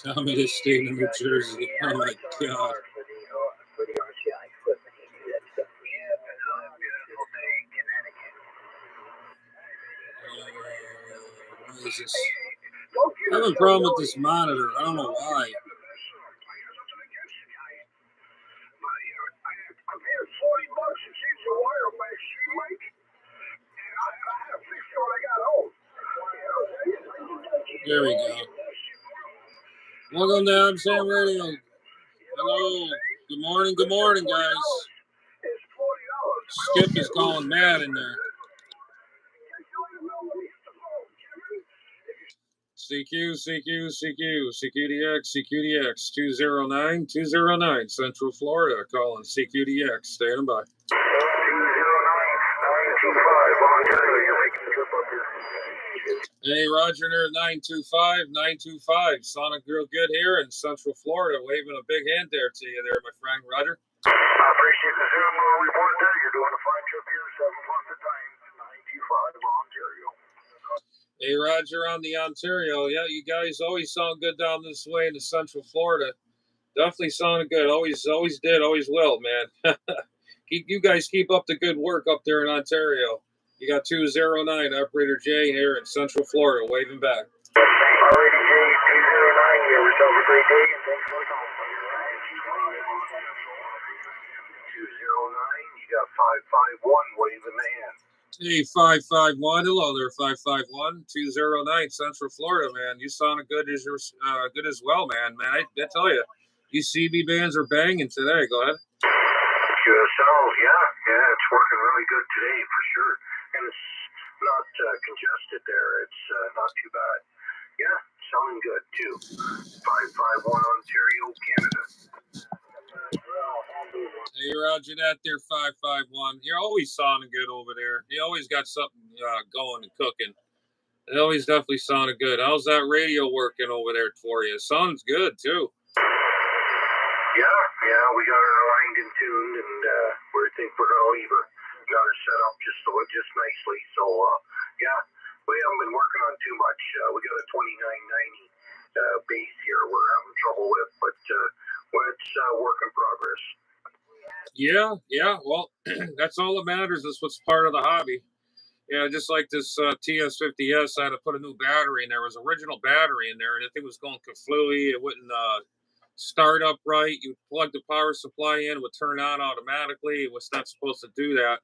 Communist state of New Jersey. Oh my God. What is this? I have a problem with this monitor. I don't know why. There we go. Welcome to HAMRADIO. Hello. Good morning, guys. Skip is calling mad in there. CQDX 209 Central Florida, calling CQDX, standing by. 209-925, hey, Roger there, 925, sounding real good here in Central Florida, waving a big hand there to you there, my friend, Roger. I appreciate the Zoom report there. You're doing a fine job here, 7 plus the time, 925 Ontario. Hey, Roger on the Ontario. Yeah, you guys always sound good down this way in the Central Florida. Definitely sounded good. Always did, always will, man. You guys keep up the good work up there in Ontario. You got 209 Operator J here in Central Florida, waving back. Alrighty, J, 209 here. Have a great day, and thanks for the call. 209, you got 551 waving the hand. Hey, 551. Hello there, 551. 209 Central Florida, man. You sounded good as well, man. I tell you, these CB bands are banging today. Go ahead. QSL, yeah, it's working really good today for sure, and it's not congested there. It's not too bad. Yeah, sounding good too. 551 Ontario, Canada. Hey, Roger that there, 551. You're always sounding good over there. You always got something going and cooking. It always definitely sounded good. How's that radio working over there for you? It sounds good too. Yeah, we got her aligned and tuned, and we think we're gonna leave her. Got her set up just nicely. So yeah, we haven't been working on too much. We got a 2990 base here we're having trouble with, but it's work in progress. Yeah. Well, that's all that matters. That's what's part of the hobby. Yeah, just like this TS50S, I had to put a new battery in there. There was original battery in there, and the thing was going kaflooey. It wouldn't start up right. You plug the power supply in, it would turn on automatically. It was not supposed to do that.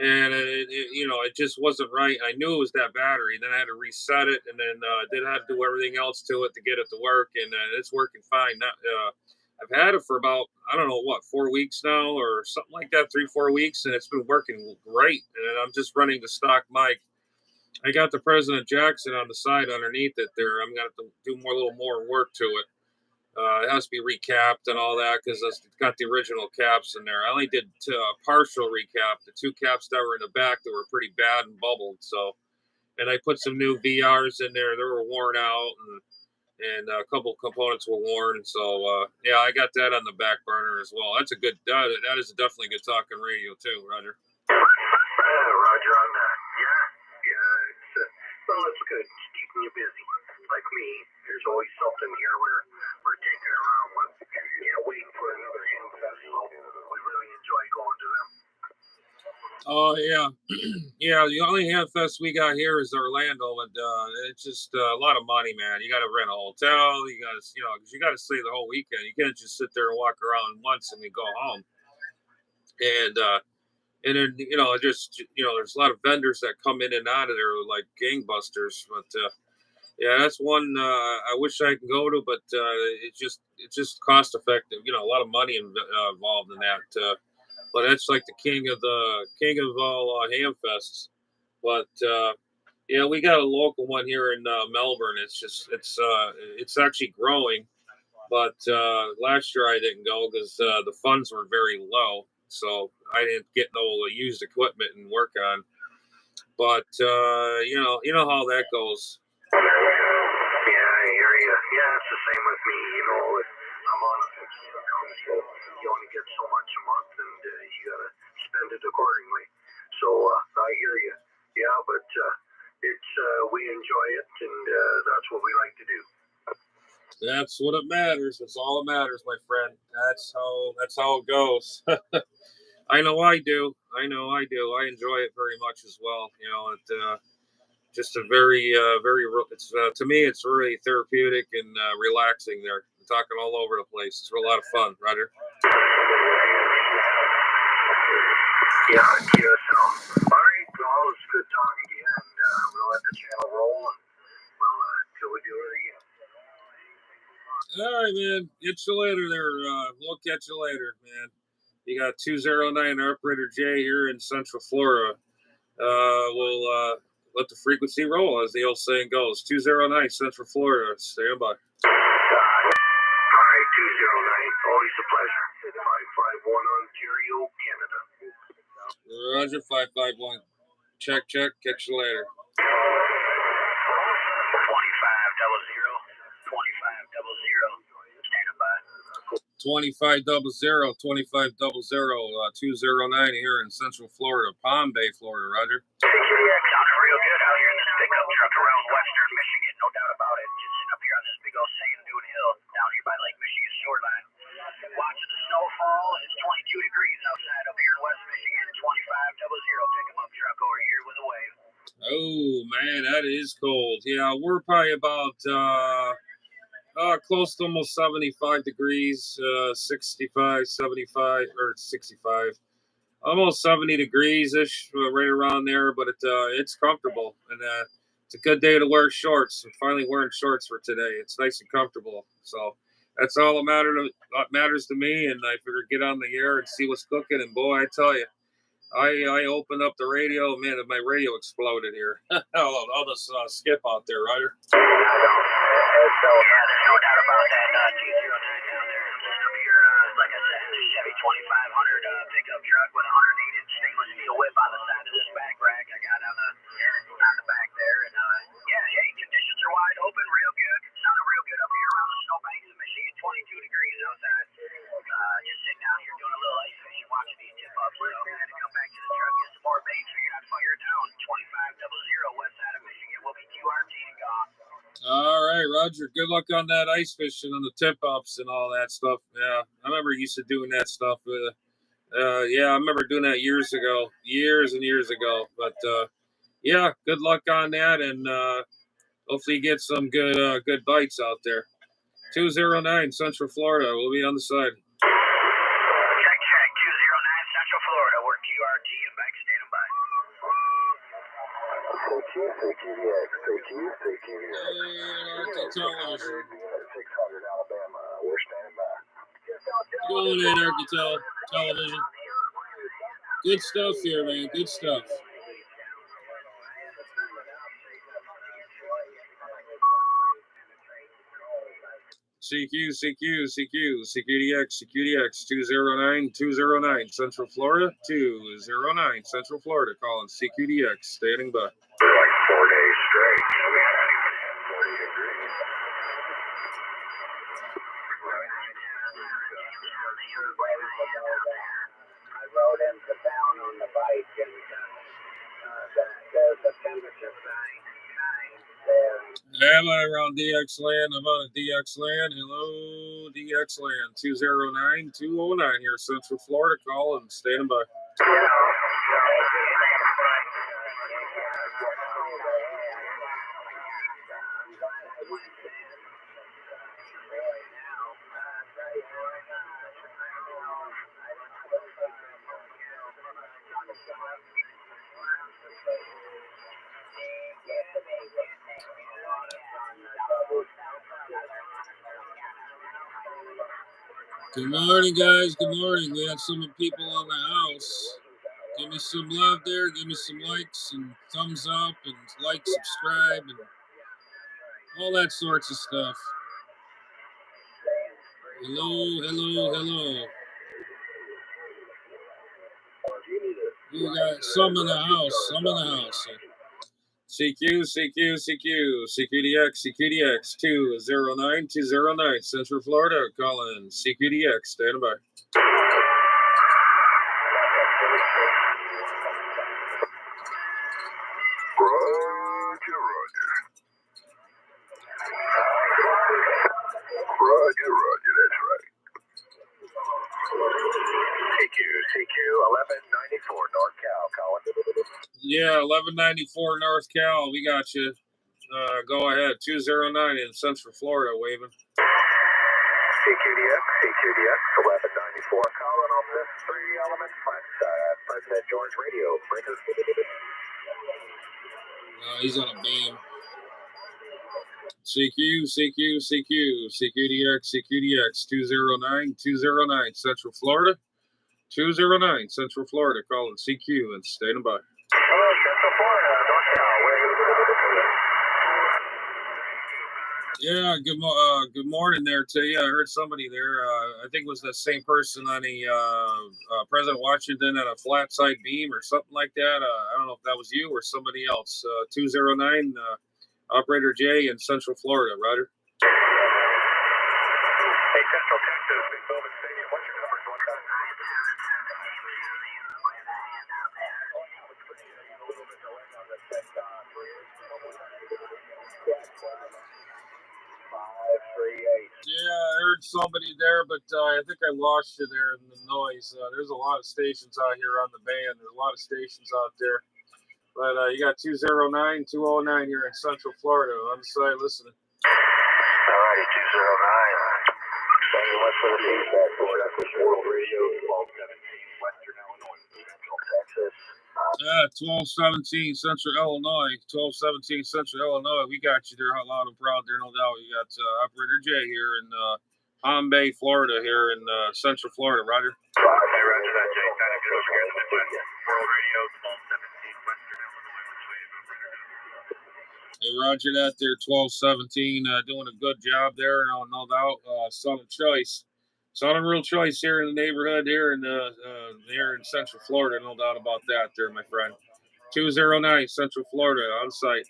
And it just wasn't right. I knew it was that battery. Then I had to reset it, and then did have to do everything else to it to get it to work. And it's working fine. I've had it for about, I don't know, 4 weeks now or something like that, 3-4 weeks, and it's been working great. And I'm just running the stock mic. I got the President Jackson on the side underneath it there. I'm going to have to do a little more work to it. It has to be recapped and all that because it's got the original caps in there. I only did a partial recap. The 2 caps that were in the back that were pretty bad and bubbled. So, and I put some new VRs in there. They were worn out, and a couple components were worn. So, yeah, I got that on the back burner as well. That's a good. That is definitely good talking radio too, Roger. Roger on that. Yeah. It's good. It's keeping you busy. Like me, there's always something here we're taking around with. Waiting for another Hamfest. So we really enjoy going to them. Oh yeah, yeah. The only Hamfest we got here is Orlando, and it's just a lot of money, man. You got to rent a hotel. You got to, because you got to stay the whole weekend. You can't just sit there and walk around once and then go home. and then just there's a lot of vendors that come in and out of there like gangbusters. But yeah, that's one I wish I could go to, but it's just cost effective. A lot of money involved in that. But it's like the king of all ham fests. But yeah, we got a local one here in Melbourne. It's actually growing. But last year I didn't go because the funds were very low, so I didn't get no used equipment and work on. But you know how that goes. Yeah, I hear you. Yeah, it's the same with me. I'm on a fixed income, so you only get so much a month, and you gotta spend it accordingly. So I hear you. Yeah, but it's we enjoy it, and that's what we like to do. That's what it matters. That's all that matters, my friend. That's how it goes. I know I do. I know I do. I enjoy it very much as well. Just a it's to me it's really therapeutic and relaxing. There, I'm talking all over the place. It's a lot of fun, Roger. Yeah, so all right, well, it's good talking to you, and we'll let the channel roll, and we'll till we do it again. All right, man. Catch you later there. We'll catch you later, man. You got 209 Operator J here in Central Florida. We'll let the frequency roll, as the old saying goes. 209 Central Florida. Stand by. All right, 209. Always a pleasure. 551 Ontario, Canada. Roger, 551. Check. Catch you later. 2500. 2500. 209 here in Central Florida, Palm Bay, Florida. Roger. Sounding real good out here in this pickup truck around Western Michigan, no doubt about it. Just sitting up here on this big old sand dune hill down here by Lake Michigan shoreline, watching the snow fall, and it's 22 degrees outside up here in West Michigan. 2500 pickup truck over here with a wave. Oh man, that is cold. Yeah, we're probably about close to almost 75 degrees, 65, 75, or 65. Almost 70 degrees ish, right around there, but it's comfortable, and it's a good day to wear shorts. I'm finally wearing shorts for today. It's nice and comfortable, so that's all that matters to me. And I figured get on the air and see what's cooking. And boy, I tell you, I opened up the radio, man, my radio exploded here. All this skip out there, Ryder. So, yeah, there's no doubt about that. 209 down there. I'm sitting up here, like I said, in the Chevy 2500 pickup truck with a 108-inch stainless steel whip on the side of this back rack I got on the back there. And yeah, hey, conditions are wide open, real good. Sounding real good up here around the snowbanks of Michigan. 22 degrees outside. Just sitting down here doing a little ice fishing, watching these tip ups. So I had to come back to the truck, get some more bait. Figured I'd fire it down. 2500 west side of Michigan. We'll be QRT and gone. All right, Roger. Good luck on that ice fishing and the tip ups and all that stuff. Yeah, I remember used to doing that stuff. Yeah, I remember doing that years and years ago. But yeah, good luck on that, and hopefully you get some good bites out there. 209 Central Florida. We'll be on the side. Check. 209 Central Florida. We're QRT and back standing by. Television. 600 Alabama. We're standing by. Going in, Arkansas Television. Good stuff here, man. Good stuff. CQDX 209 Central Florida, 209 Central Florida, calling CQDX, standing by. Like 4 days straight. 40 degrees. I rode into town on the bike, and the temperature sign there. Yeah, I'm around DX Land. I'm on a DX Land. Hello, DX Land. 209 here, Central Florida. Call and standing by. Good morning, guys. Good morning. We have some people on the house. Give me some love there. Give me some likes and thumbs up and like, subscribe, and all that sorts of stuff. Hello, hello, hello. We got some in the house. Some in the house. CQ, CQ, CQ, CQDX, CQDX, 209-209, Central Florida, calling CQDX, stand by. Roger, that's right. CQ 1194 North Cal, Colin. Yeah, 1194 North Cal, we got you. Go ahead, 209 in Central Florida, waving. CQDX 1194 calling on this 3-element flex, President George Radio, breaker. He's on a beam. CQ, CQ, CQ, CQDX, CQDX, 209 Central Florida. 209 Central Florida, calling CQ and standing by. Hello, Central Florida, North Cal, Yeah, good morning there to you. I heard somebody there. I think it was the same person on a President Washington at a flat side beam or something like that. I don't know if that was you or somebody else. 209 Operator J in Central Florida, Roger. Hey, Central Texas, Big Bowman Stadium. What's your number? Yeah, I heard somebody there, but I think I lost you there in the noise. There's a lot of stations out here on the band. There's a lot of stations out there. But you got 209, 209 here in Central Florida on the side listening. All righty, 209. Thank you much for the feedback. World Radio, 1217, Western Illinois, Central Texas. 1217 Central Illinois. 1217 Central Illinois. We got you there, loud and proud there, no doubt. We got Operator J here in Palm Bay, Florida, here in Central Florida. Roger. Roger that, Jay. Thank you. World Radio, 1217, Western Illinois. Hey, Roger that there, 1217, doing a good job there, no doubt. Son of choice. Son of real choice here in the neighborhood here in Central Florida, no doubt about that there, my friend. 209 Central Florida on site.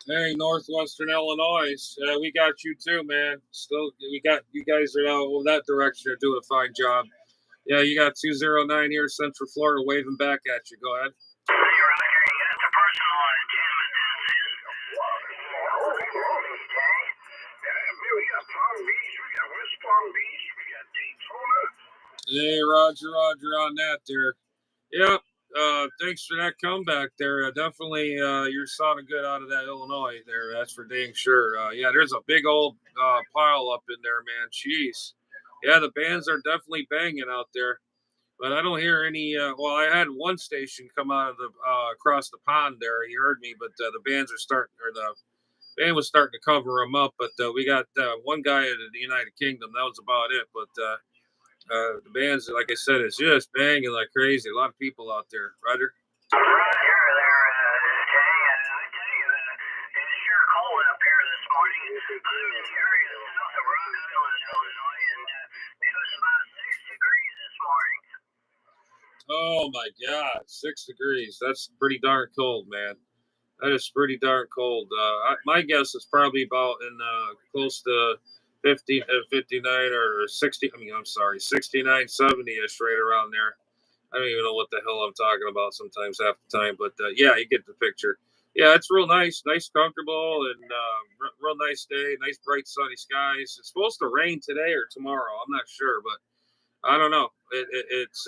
Hey, Northwestern Illinois, we got you too, man. Still, we got you guys are out over that direction. Are doing a fine job. Yeah, you got 209 here, Central Florida, waving back at you. Go ahead. Hey, Roger, you got the personal we got Palm Beach, we got West Palm Beach, we got Daytona. Hey, Roger on that there. Yep. Thanks for that comeback there. Definitely, you're sounding good out of that Illinois there. That's for dang sure. Yeah, there's a big old pile up in there, man. Jeez. Yeah, the bands are definitely banging out there, but I don't hear any. Well, I had one station come out of the across the pond there. He heard me, but the bands are starting, or the band was starting to cover them up. But we got one guy in the United Kingdom. That was about it. But the bands, like I said, is just banging like crazy. A lot of people out there. Roger. Roger there, Jay. I tell you, it's sure cold up here this morning. I'm in the area south of Rock Island, Illinois, and it was about 6 degrees this morning. Oh my God, 6 degrees. That's pretty darn cold, man. That is pretty darn cold. My guess is probably about in close to 50, 59 or 60. I mean, I'm sorry, 69, 70-ish, right around there. I don't even know what the hell I'm talking about sometimes half the time, but yeah, you get the picture. Yeah, it's real nice, comfortable, and real nice day, nice bright sunny skies. It's supposed to rain today or tomorrow. I'm not sure, but I don't know. It's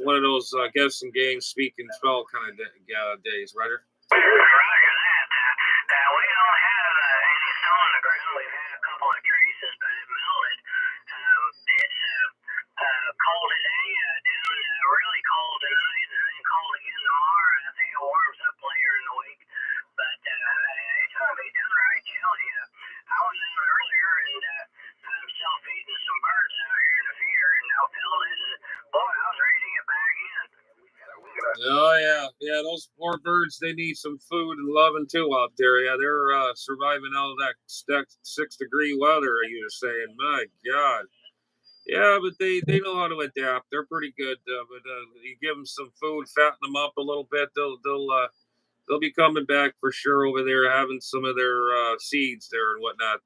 one of those guess and game, speak and spell kind of days, Roger. Roger that. We don't have any snow on the ground. We've had a couple of traces, but it melted. It's cold today down Oh yeah, those poor birds. They need some food and loving too out there. Yeah, they're surviving all of that 6 degree weather. You were saying, my God. Yeah, but they know how to adapt. They're pretty good. But you give them some food, fatten them up a little bit. They'll be coming back for sure over there, having some of their seeds there and whatnot.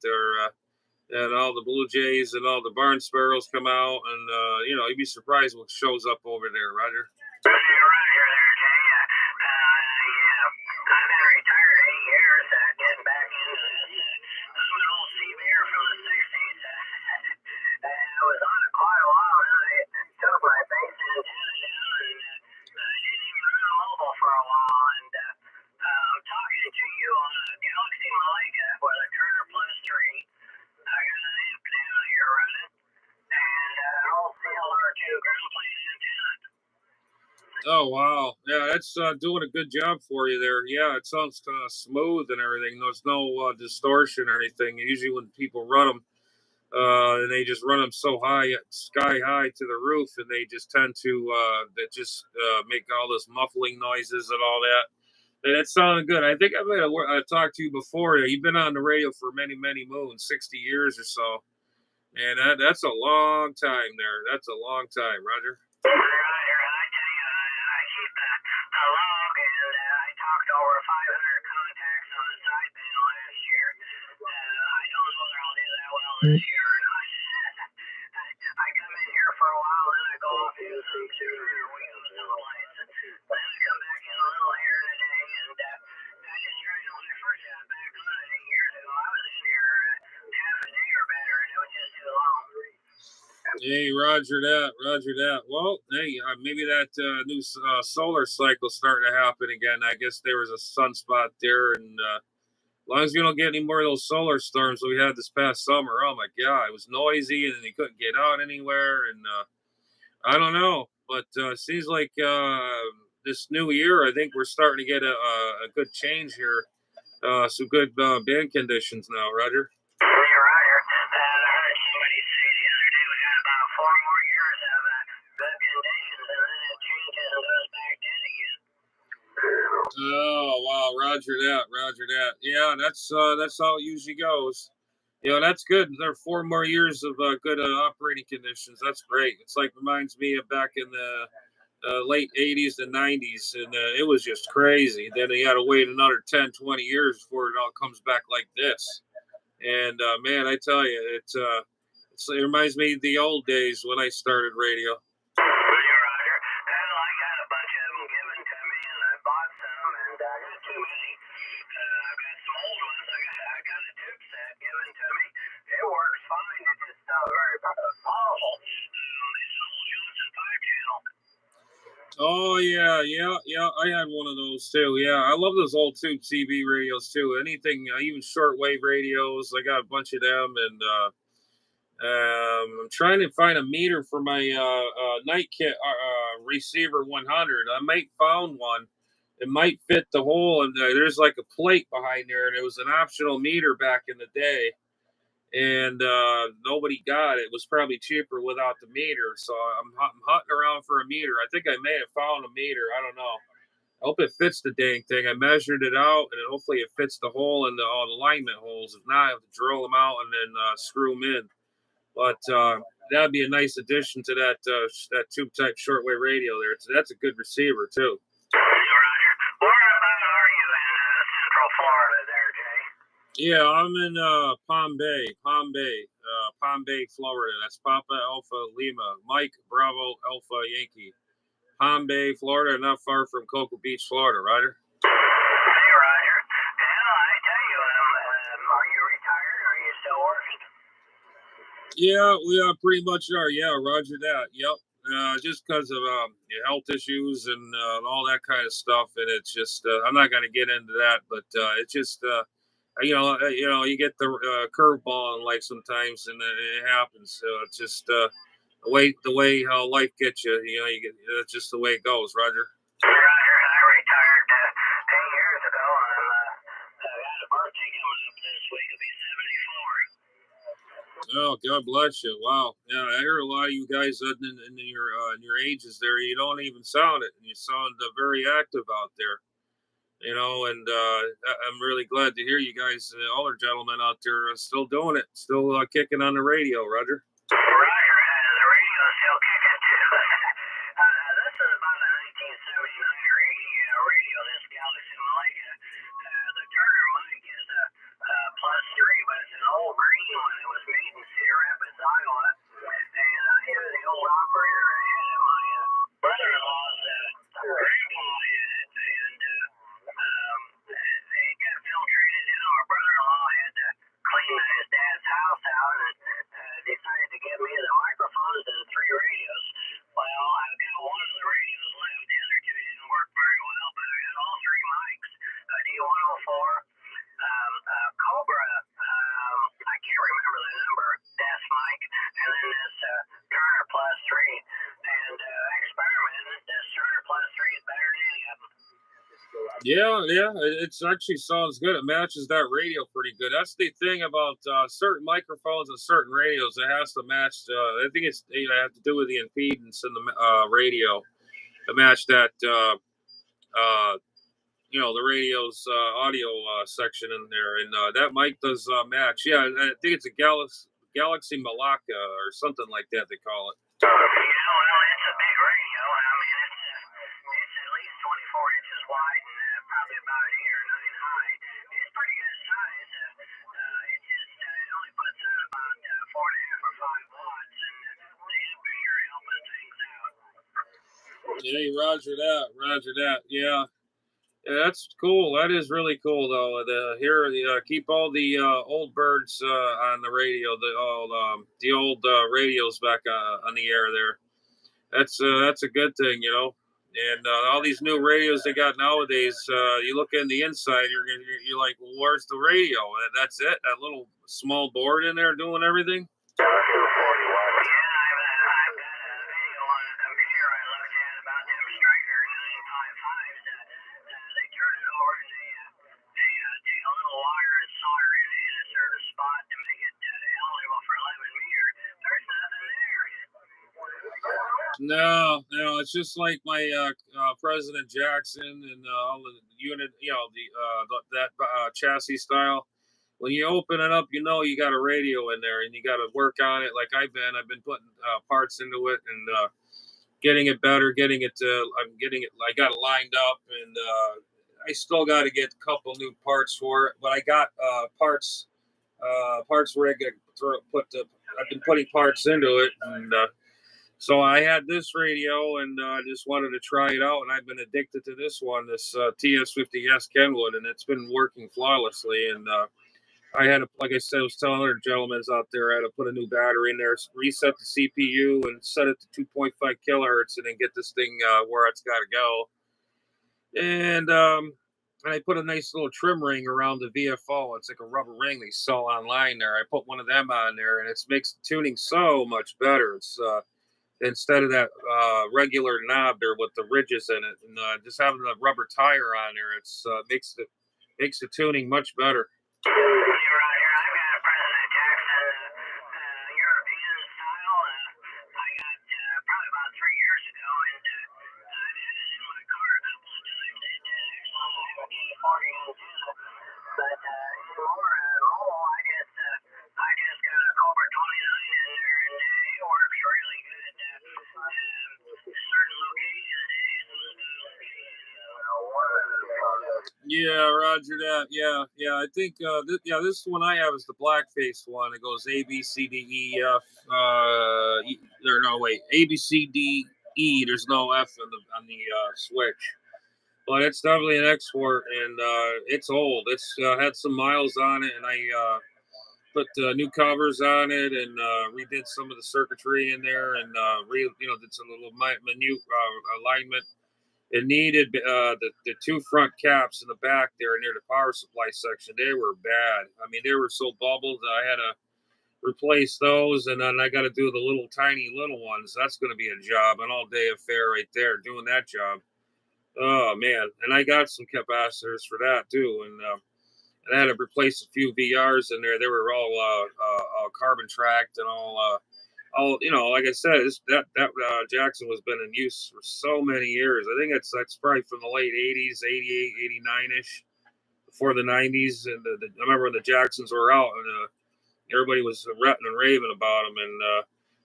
And all the blue jays and all the barn sparrows come out, and you'd be surprised what shows up over there, Roger. You're right here there, Jay. Yeah, I've been retired 8 years, getting back into this. I'm an old CBer from the 60s. I was on it quite a while, and I took my base antenna down, and I didn't even run mobile for a while. And I'm talking to you on a Galaxy Malika with a Turner Plus 3. I got an amp down here running, and old CLR2 ground plane antenna. Oh wow, yeah, that's doing a good job for you there. Yeah, it sounds smooth and everything. There's no distortion or anything. Usually when people run them, and they just run them so high, sky high to the roof, and they just tend to make all this muffling noises and all that. And it sounded good. I think I might have talked to you before. You've been on the radio for many, many moons, 60 years or so. And that's a long time there. That's a long time, Roger. Roger, I tell you, I keep a log, and I talked over 500 contacts on the sideband last year. I don't know whether I'll do that well this year or not. I come in here for a while, then I go off and do some sooner or we go someplace. Then I come back in a little here today, and I just tried to, when I first got back on it 8 years ago, I was in here half a day or better, and it was just too long. Hey, Roger that, Roger that. Well, hey, maybe that new solar cycle starting to happen again. I guess there was a sunspot there, and as long as we don't get any more of those solar storms that we had this past summer, oh my God, it was noisy and you couldn't get out anywhere. And I don't know, but it seems like this new year, I think we're starting to get a good change here. Some good band conditions now, Roger. You're right. I heard somebody say the other day we got about 4 more years of good conditions, and then it changes and goes back dead again. Oh wow, Roger that, Roger that. Yeah, that's how it usually goes. That's good. There are 4 more years of good operating conditions. That's great. It's like reminds me of back in the late 80s and 90s, and it was just crazy. Then you got to wait another 10, 20 years before it all comes back like this. And man, I tell you, it reminds me of the old days when I started radio. Roger. Well, I got a bunch of them given to me, and I bought some, and I got too many. I've got some old ones. I got a tube set given to me. It works fine. It's just not very powerful. It's an old Johnson 5 channel. Oh yeah. I had one of those too. Yeah, I love those old tube CB radios too. Anything, even shortwave radios. I got a bunch of them, and I'm trying to find a meter for my night kit receiver 100. I might found one. It might fit the hole, and there's like a plate behind there, and it was an optional meter back in the day. And nobody got it. It was probably cheaper without the meter. So I'm hunting around for a meter. I think I may have found a meter. I don't know. I hope it fits the dang thing. I measured it out, and hopefully it fits the hole and all the alignment holes. If not, I have to drill them out and then screw them in. But that'd be a nice addition to that tube type shortwave radio there. That's a good receiver too. Roger. Where about are you in Central Florida there, Jay? Yeah, I'm in Palm Bay, Florida. That's Papa Alpha Lima, Mike Bravo Alpha Yankee. Palm Bay, Florida, not far from Cocoa Beach, Florida, Roger. Hey, Roger. Well, I tell you, are you retired or are you still working? Yeah, we pretty much are. Yeah, Roger that. Yep. Just because of health issues and all that kind of stuff, and it's just I'm not going to get into that, but it's just you get the curveball in life sometimes, and it happens. It's just the way how life gets you. You get that's just the way it goes, Roger. Roger, I retired 10 years ago, and I got a birthday coming up this week. It'll be 74. Oh, God bless you. Wow. Yeah, I hear a lot of you guys in your ages there. You don't even sound it. You sound very active out there. And I'm really glad to hear you guys, older gentlemen out there, still doing it, still kicking on the radio, Roger. Roger, the radio's still kicking too. This is about a 1979 or 80 radio, this Galaxy Malaysia. The Turner mic is a +3, but it's an old green one. It was made in Cedar Rapids, Iowa. And I had the old operator ahead of my brother-in-law's grandpa had it. And it got filtrated in. Our brother-in-law had to clean his dad's house out and decided to give me the microphones and 3 radios. Well, I've got one of the radios left. The other 2 didn't work very well, but I got all 3 mics. D104, Cobra, I can't remember the number, desk mic, and then this Turner +3. And experimented, this Turner +3 is better than any of them. Yeah, it actually sounds good. It matches that radio pretty good. That's the thing about certain microphones and certain radios. It has to match. I think it's have to do with the impedance in the radio to match that. The radio's audio section in there, and that mic does match. Yeah, I think it's a Galaxy Malacca or something like that they call it. Yeah, well, it's a big radio. I mean, it's at least 24 inches wide and probably about 8 or 9 high. It's pretty good size. It only puts out about 4.5 or 5 watts, and the amp are helping things out. Hey, Roger that. Yeah. Yeah, that's cool. That is really cool, though. Keep all the old birds on the radio. The old radios back on the air there. That's a good thing, And all these new radios they got nowadays, you look in the inside, you're like, well, where's the radio? And that's it. That little small board in there doing everything. Yeah, I've got a video on a computer I looked at about them Striker 955s. They turn it over and they take a little wire and solder it in a certain spot to make it eligible for 11 meter. There's nothing there. No, it's just like my President Jackson and all the unit, that chassis style. When you open it up, you got a radio in there, and you got to work on it. Like I've been putting parts into it and getting it better, I got it lined up, and I still got to get a couple new parts for it. But I got parts where I've been putting parts into it, and so I had this radio, and I just wanted to try it out, and I've been addicted to this TS50S Kenwood, and it's been working flawlessly. And I had to, like I said, I was telling other gentlemen out there, I had to put a new battery in there, reset the CPU, and set it to 2.5 kilohertz, and then get this thing where it's got to go. And I put a nice little trim ring around the VFO. It's like a rubber ring they sell online there. I put one of them on there, and it makes the tuning so much better. It's instead of that regular knob there with the ridges in it, and just having a rubber tire on there, it's makes the tuning much better. You're right here. I've got a President Jackson European style. I got probably about 3 years ago, and I've had it in my car a couple of times. It actually have a K40 antenna, but more mobile. I just got a Cobra 29 in there, and it works really good. Certain locations, Yeah, Roger that. Yeah. I think this one I have is the black-faced one. It goes A B C D E F. A B C D E. There's no F on the switch, but it's definitely an export, and it's old. It's had some miles on it, and I put new covers on it, and redid some of the circuitry in there, and did some little minute alignment. It needed the 2 front caps in the back there near the power supply section. They were bad. I mean, they were so bubbled that I had to replace those, and then I got to do the tiny little ones. That's going to be a job, an all-day affair right there, doing that job. Oh man! And I got some capacitors for that too, and And I had to replace a few VRs in there. They were all carbon tracked and all like I said, that Jackson was been in use for so many years. I think that's probably from the late 80s, 88, 89-ish, before the 90s. And I remember when the Jacksons were out, and everybody was ratting and raving about them. And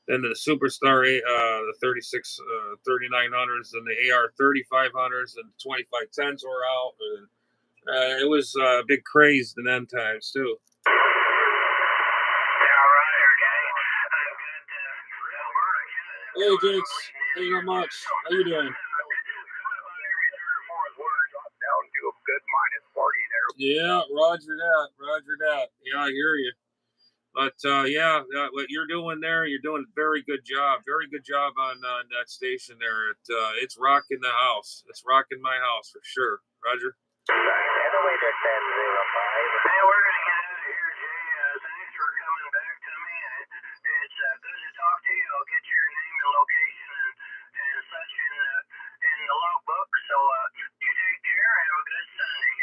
then the Superstar, the 36, 3900s, and the AR 3500s, and 2510s were out. And it was a big craze in them times, too. Hey, Jakes. Hey, not much. How you doing? Yeah, roger that. Roger that. Yeah, I hear you. But what you're doing there, you're doing a very good job. Very good job on that station there. It's rocking the house. It's rocking my house for sure. Roger. Hey, we're gonna get out of here, Jay. Thanks for coming back to me. It's good to talk to you. I'll get your name and location and such in the logbook. So you take care. Have a good Sunday.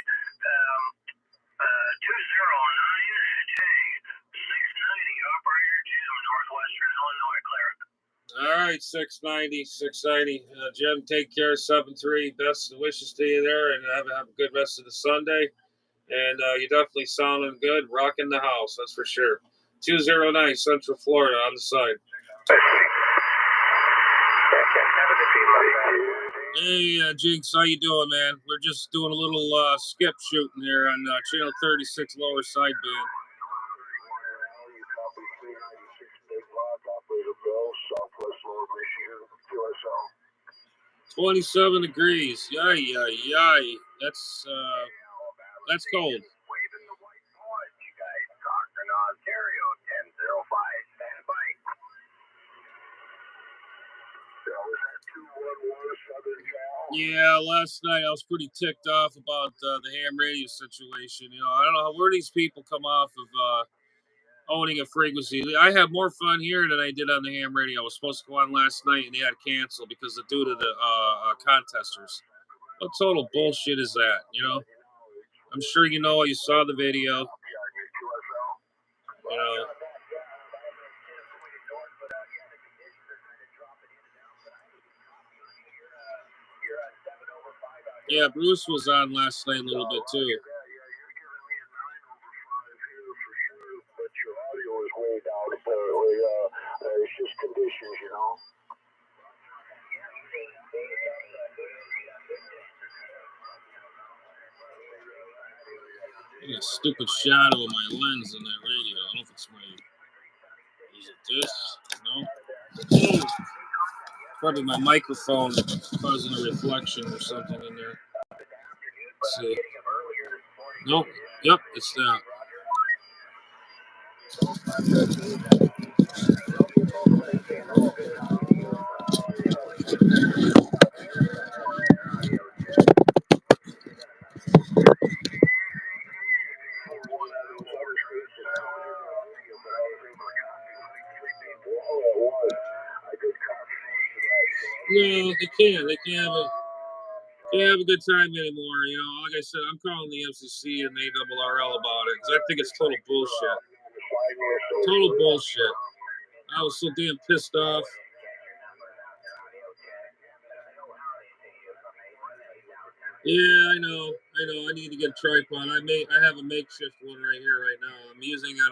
209J 690 Operator Jim, Northwestern Illinois, Cleric. All right, 690. Jim, take care. 7-3. Best wishes to you there, and have a good rest of the Sunday. And you're definitely sounding good, rocking the house, that's for sure. 209 Central Florida on the side. Hey, Jinx, how you doing, man? We're just doing a little skip shooting here on channel 36 lower sideband. 27 degrees. Yay. That's cold. Yeah, last night I was pretty ticked off about the ham radio situation. I don't know where these people come off of owning a frequency. I have more fun here than I did on the ham radio. I was supposed to go on last night and they had to cancel because due to the contesters. What total bullshit is that? I'm sure you saw the video. Yeah, Bruce was on last night a little bit too. It's just conditions, a stupid shadow of my lens in that radio. I don't know if it's is it this? No? Probably my microphone causing a reflection or something in there. Let's see. Nope. Yep, it's that. No, they can't. They can't have a good time anymore. Like I said, I'm calling the MCC and ARRL about it because I think it's total bullshit. Total bullshit. I was so damn pissed off. Yeah, I know. I need to get a tripod. I have a makeshift one right here right now. I'm using a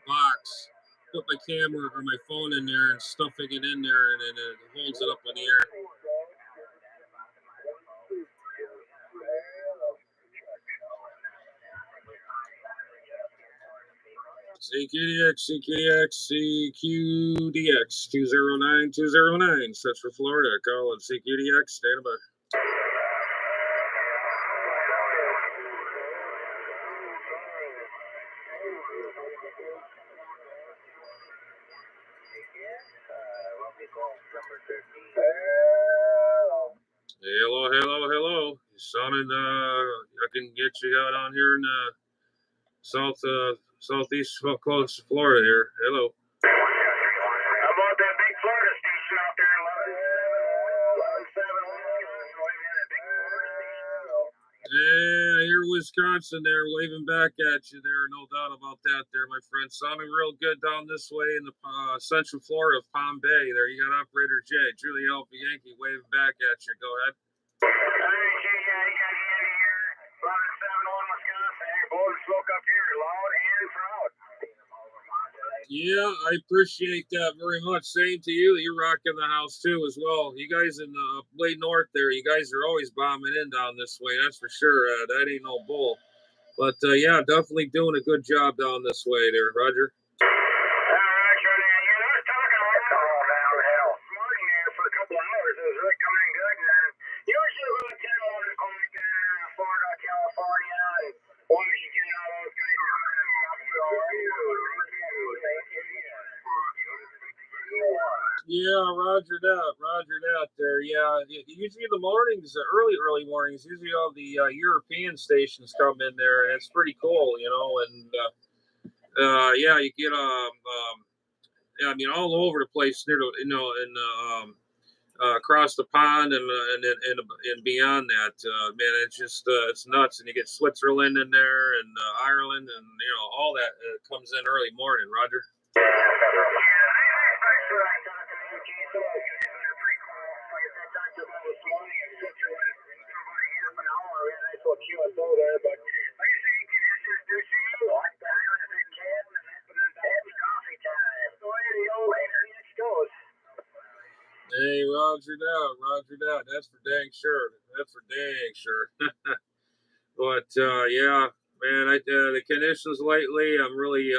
box. Put my camera or my phone in there and stuffing it in there, and then it holds it up in the air. CQDX 209 Central Florida. Call it CQDX. Stand by. Hello. You sounded, I can get you out on here in southeast close to Florida here. Hello. How about that big Florida station out there? 11.7. Yeah, here we Wisconsin there, waving back at you there. No doubt about that there, my friend. Sounding real good down this way in the central Florida of Palm Bay there. You got Operator J, Julie Alpha Yankee, waving back at you. Go ahead. Hey, Jay, yeah, you got Andy here. 1171 Wisconsin. Hey, blowing smoke up here, loud and proud. Yeah, I appreciate that very much. Same to you. You're rocking the house too, as well. You guys in way north there, you guys are always bombing in down this way. That's for sure. That ain't no bull. But yeah, definitely doing a good job down this way there, Roger. All right, Johnny. Yeah, I was talking a lot down hell. Smarting there for a couple of hours. It was really coming in good. And then usually about 10 hours going to Florida, California, and Washington, all those guys come in and stuff. So, yeah, Roger that. Roger that there. Yeah, usually in the mornings, early mornings, usually all the European stations come in there. And it's pretty cool, you know. And yeah, you get I mean, all over the place, near the, you know, and across the pond and beyond that, man, it's just it's nuts. And you get Switzerland in there and Ireland and you know all that comes in early morning. Roger. Hey, Roger that. That's for dang sure. That's for dang sure. But yeah, man, the conditions lately, I'm really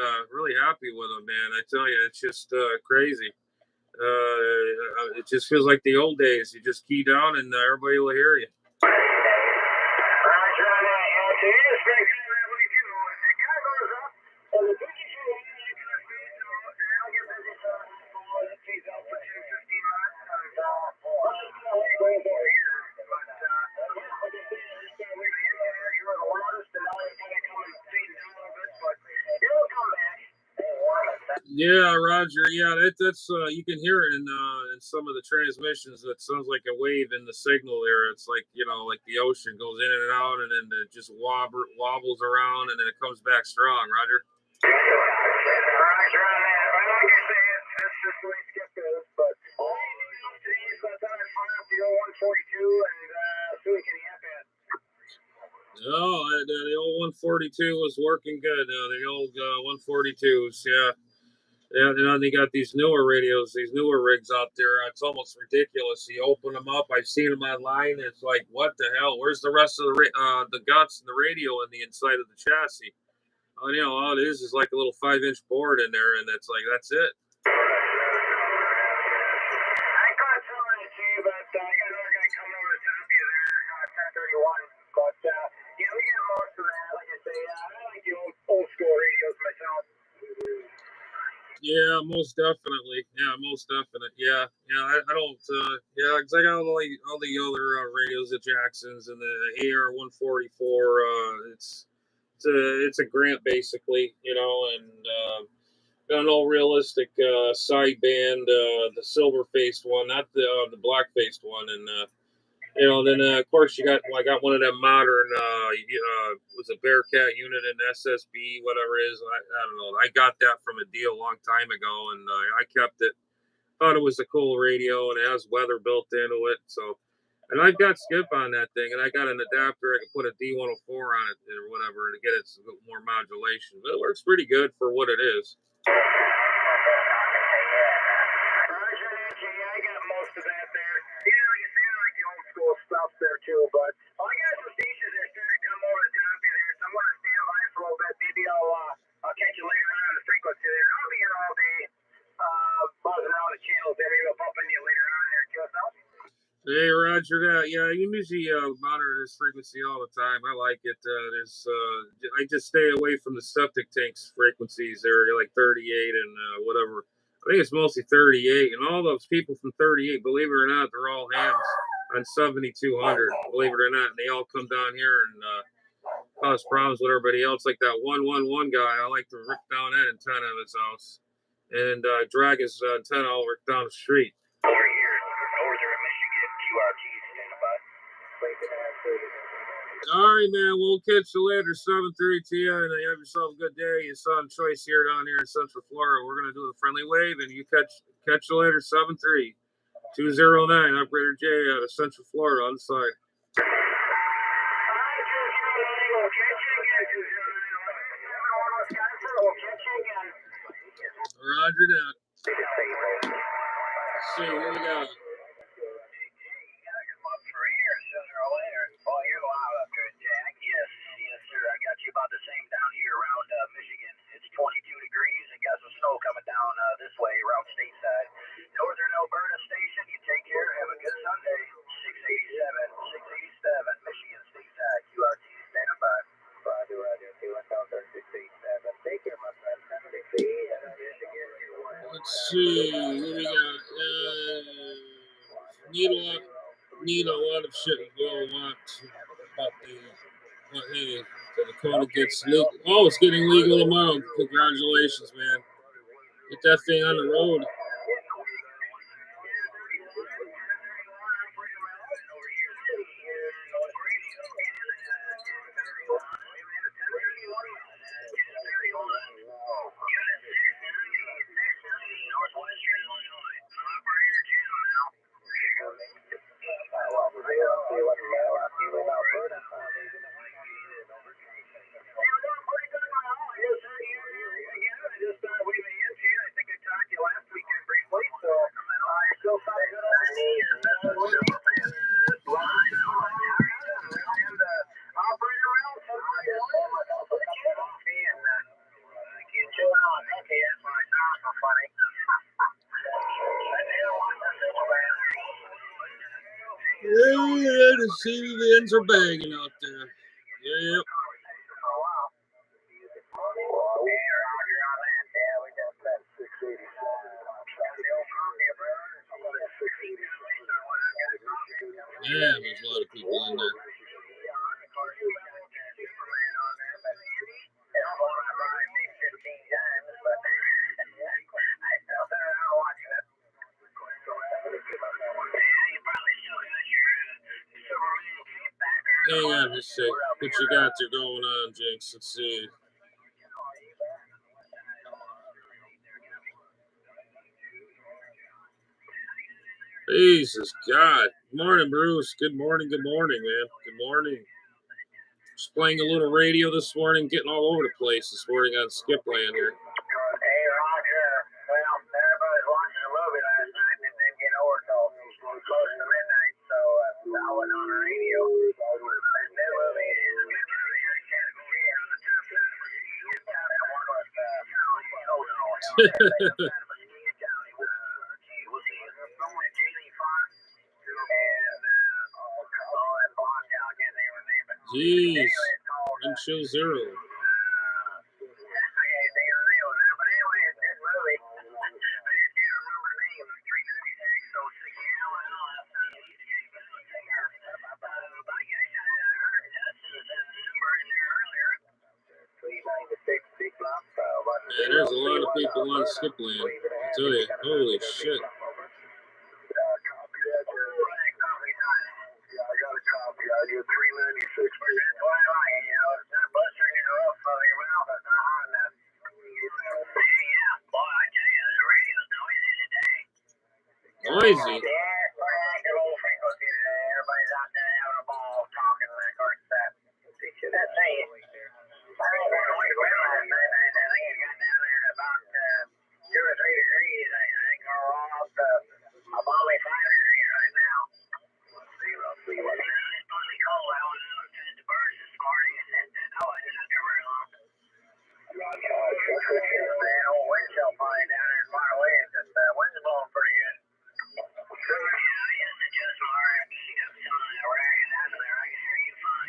happy with them, man. I tell you, it's just crazy. It just feels like the old days. You just key down and everybody will hear you. Yeah, Roger. Yeah, that's you can hear it in some of the transmissions. That sounds like a wave in the signal there. It's like you know, like the ocean goes in and out, and then it just wobbles around, and then it comes back strong. Roger. Oh, the old 142 was working good. The old 142s, yeah. Yeah, you know, they got these newer radios, these newer rigs out there. It's almost ridiculous. You open them up. I've seen them online. It's like, what the hell? Where's the rest of the guts and the radio in the inside of the chassis? You know, all it is like a little 5-inch board in there, and it's like that's it. Yeah, most definitely. Yeah, most definite. Yeah, yeah. I don't. Yeah, because I got all the other radios, the Jacksons and the AR 144. It's a Grant basically, you know, and got an all realistic sideband, the silver faced one, not the black faced one, and you know, then of course I got one of them modern was a Bearcat unit in SSB, whatever it is. I don't know. I got that from a deal a long time ago, and I kept it. Thought it was a cool radio, and it has weather built into it. So, and I've got skip on that thing, and I got an adapter. I can put a D104 on it or whatever to get it more modulation. But it works pretty good for what it is. Stuff there too, but I got some stations that started to come over the top of there, so I'm going to stand by for a little bit. Maybe I'll catch you later on the frequency there. I'll be here all day, buzzing around the channels there. Maybe I'll bump into you later on there too. Hey, Roger that. Yeah, you usually monitor this frequency all the time. I like it. I just stay away from the septic tanks frequencies. They're like 38 and whatever. I think it's mostly 38, and all those people from 38, believe it or not, they're all hams on 7200, believe it or not, and they all come down here and cause problems with everybody else. Like that 111 guy, I like to rip down that antenna of his house and drag his antenna all down the street. Over here, northern Michigan, QRT standing by. All right, man. We'll catch you later. 7:30 TN. And have yourself a good day. You saw Choice here down here in Central Florida. We're gonna do the friendly wave, and you catch you later. 7:3 209. Operator J out of Central Florida on the side. Roger that. Let's see what we got. About the same down here around Michigan. It's 22 degrees and got some snow coming down this way around stateside. Northern Alberta station, you take care. Have a good Sunday. 687, Michigan stateside. QRT standing by. Roger, Roger. 687. Take care, my friend. Let's see what we got. Need a lot of shit going on about the Dakota gets legal. Oh, it's getting legal tomorrow. Congratulations, man. Get that thing on the road. Yeah, the CVNs are bagging out there. Yep. Yeah, there's a lot of people in there. Hang on just a sec. What you got there going on, Jinx? Let's see. Jesus God. Good morning, Bruce. Good morning, man. Good morning. Just playing a little radio this morning, getting all over the place this morning on Skipland here. Hey, Roger. Well, everybody's watching a movie last night and didn't get over till close to midnight, so I went on the radio. That movie is a good movie. I can't see it on the top side of the one was Jeez. Windshield zero. Man, there's a lot of people on Skipland. I tell you, holy shit. Noisy.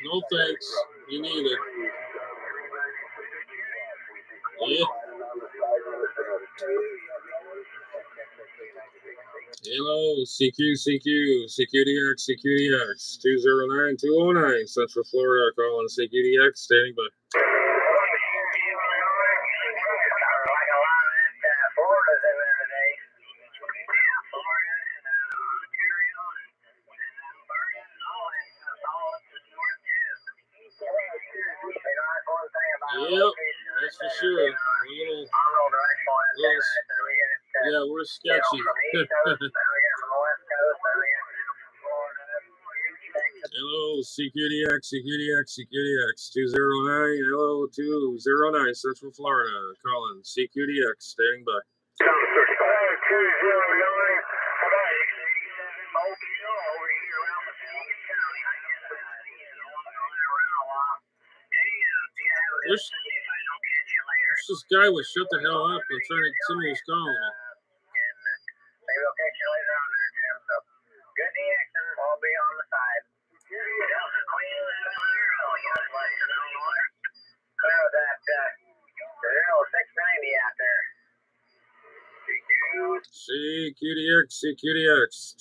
No thanks. Me neither. Yeah. Hello, CQDX 209-209, Central Florida, calling CQDX, standing by. Yep, that's for sure. Yeah, we're sketchy. Hello, CQDX, 209, hello, 209, Central Florida, calling CQDX, standing by. Wish this guy would shut the hell up and try to somebody who's calling me. Maybe I'll catch you later on there, Jim. So, good action. I'll be on the side. Clear that 690 out there. CQDX,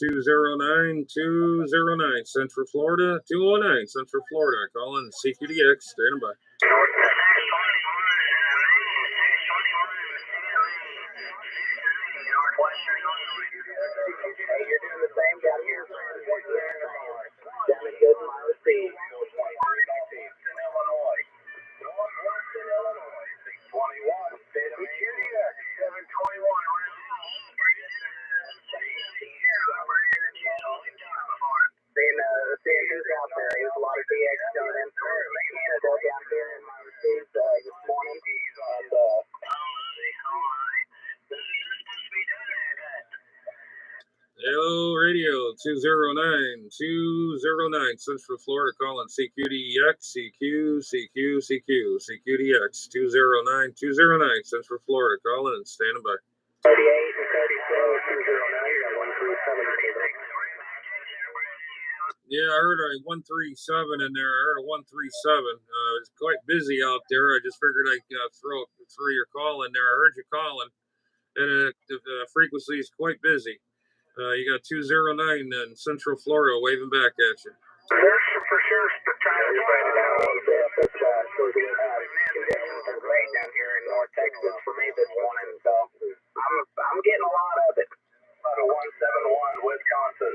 209, Central Florida, 209, Central Florida, calling CQDX, standing by. You're doing the same down here, friends. Down in Good Mile State. Illinois. Northwestern Illinois. 621. State of Virginia. 721. Seeing who's out there. There's a lot of DX coming in from Canada down here in my receipts this morning. And, Hello, radio, 209, Central Florida, calling CQDX, CQDX, 209, Central Florida, calling and standing by. 38 and 34, 209, you got 137. Yeah, I heard a 137 in there. I heard a 137. It's quite busy out there. I just figured I'd throw your call in there. I heard you calling, and the frequency is quite busy. You got 209 in Central Florida waving back at you. There's for sure trying to spread it out a little bit, but conditions are great down here in North Texas for me this morning, so I'm getting a lot of it. About a 171 Wisconsin.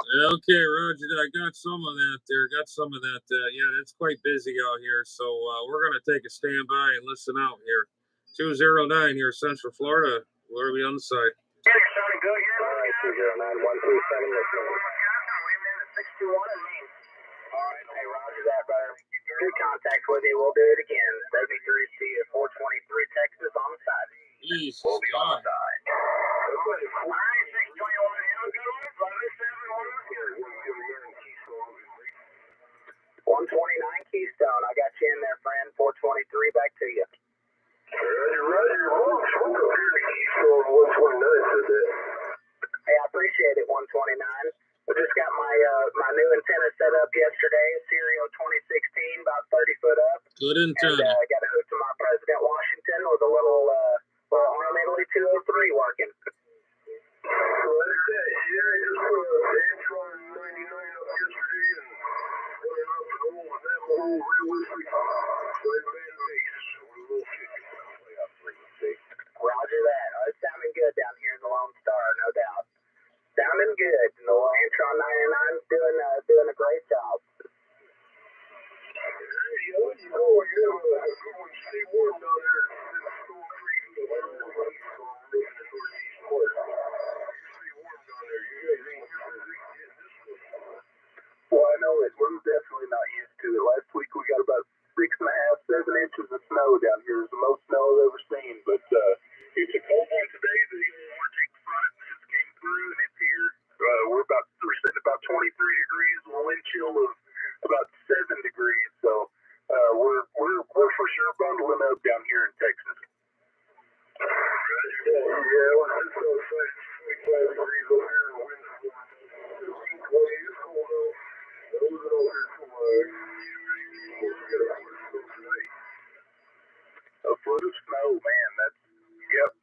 Okay, Roger. I got some of that there. Yeah, it's quite busy out here, so we're going to take a standby and listen out here. 209 here, Central Florida. What are we on the side? Yeah, you're sounding good here. All right, 209, 137, listening. 621 and Maine. All right, hey, roger that, brother. Good contact with you. We'll do it again. 73C at 423 Texas on the side. Jesus, we'll be on God. the side. All right, 621. Have a good one. 129 Keystone. I got you in there, friend. 423. Back to you. Roger. Hey, I appreciate it, 129. We just got my new antenna set up yesterday, Serio 2016, about 30 foot up. Good antenna. And I got a hook to my President Washington with a little Arm Italy 203 working. Roger that. Oh, it's sounding good down here in the Lone Star, no doubt. Sounding good. And the Antron 99 is doing a great job. Well, I know it. We're definitely not used to it. Last week we got about 6.5, 7 inches of snow down here. It's the most snow I've ever seen. But it's a cold one today. The Arctic front just came through and it's here. We're sitting about 23 degrees, a wind chill of about 7 degrees. So we're for sure bundling up down here in Texas. Yeah, well, it's so exciting. 25 degrees over here and wind 15, 20. It's cold though. A foot of snow, man.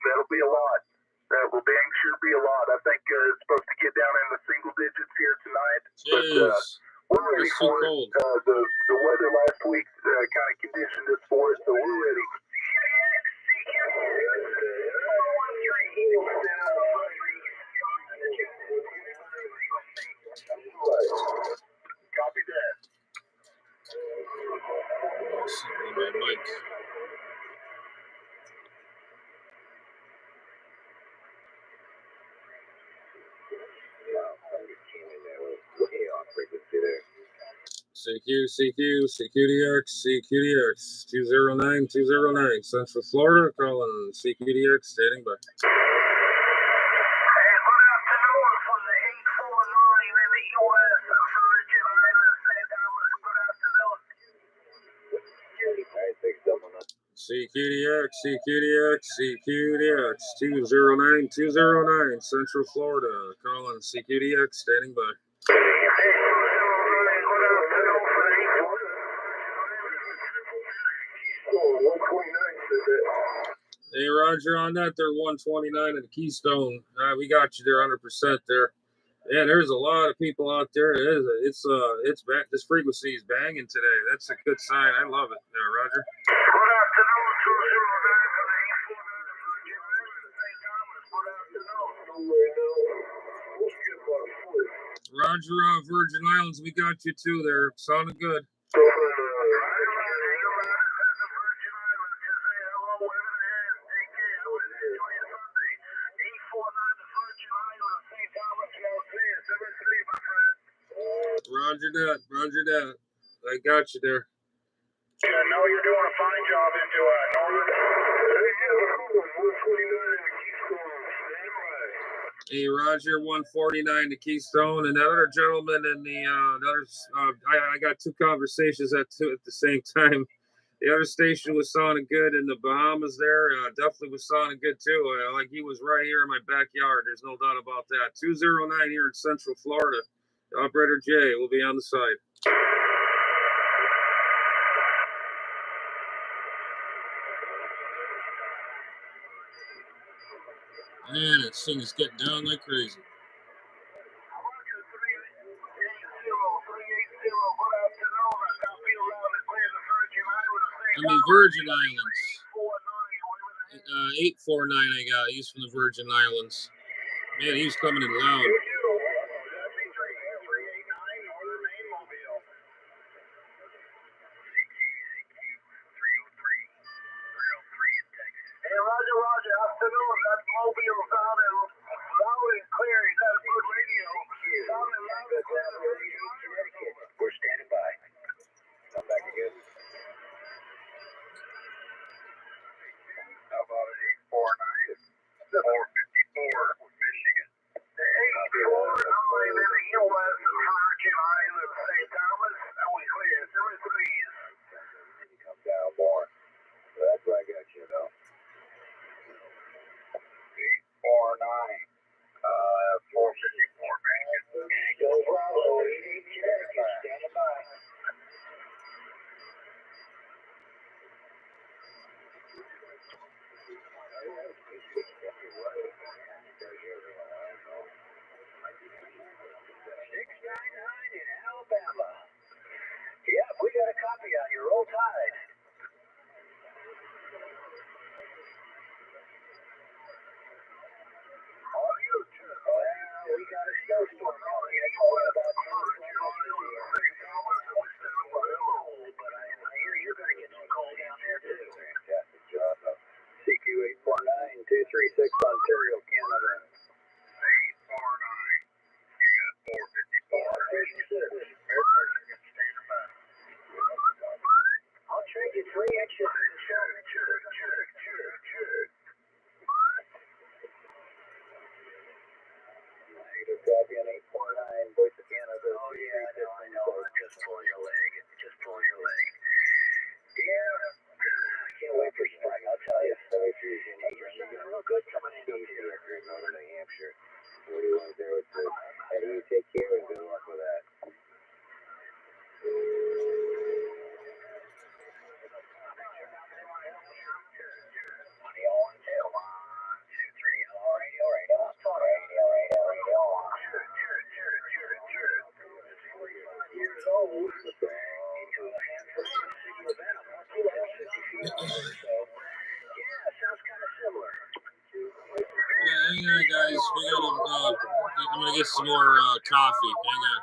That'll be a lot. That will dang sure be a lot. I think it's supposed to get down in the single digits here tonight. Jeez. But we're ready for it. Cold. The weather last week kind of conditioned us for it, so we're ready. Copy that. My mic. CQDX, 209, Central Florida, calling CQDX, standing by. CQDX, 209, Central Florida, calling CQDX, standing by. Hey, Roger, on that, they're 129 at the Keystone. We got you there 100% there. Yeah, there's a lot of people out there. It's back. This frequency is banging today. That's a good sign. I love it. Roger. Roger, Virgin Islands, we got you too there. Sounded good. Roger that. I got you there. I know you're doing a fine job into Northern. Hey, Roger, 149 to Keystone, and that other gentleman in the I got two conversations at the same time. The other station was sounding good in the Bahamas there. Definitely was sounding good too. Like he was right here in my backyard. There's no doubt about that. 209 here in Central Florida. Operator Jay will be on the side. Man, that thing is getting down like crazy. I mean, Virgin Islands. 849 I got. He's from the Virgin Islands. Man, he was coming in loud. Roger. Afternoon. That's Mobile sounding loud and clear. He's got a good radio. Sounding loud and clear. We're standing by. Come back again. How about an 849? 454 Michigan. The 849 in the U.S. Virgin Islands, St. Thomas. And we clear. 03s. Come down more. That's where I got you, though. 849. 454 Michigan. Go Bravo. 88 standing by. in Alabama. Yeah, we got a copy on your Roll Tide. Are you? Well, we got a snowstorm on here. But I hear you're going to get some cold down there, too. Fantastic job. CQ849-236, Ontario, Canada. 849. You got 454. I'll trade you 3 extra. Negative copy on 849, Voice of Canada. Oh, yeah, I know. Just pull your leg. Yeah, I can't wait for spring, I'll tell you. Hey, you're looking real good coming in here. Northern New Hampshire. What do you want to do with this? How do you take care and good luck with that? Yeah, hang on, guys. I'm gonna get some more coffee. Hang on.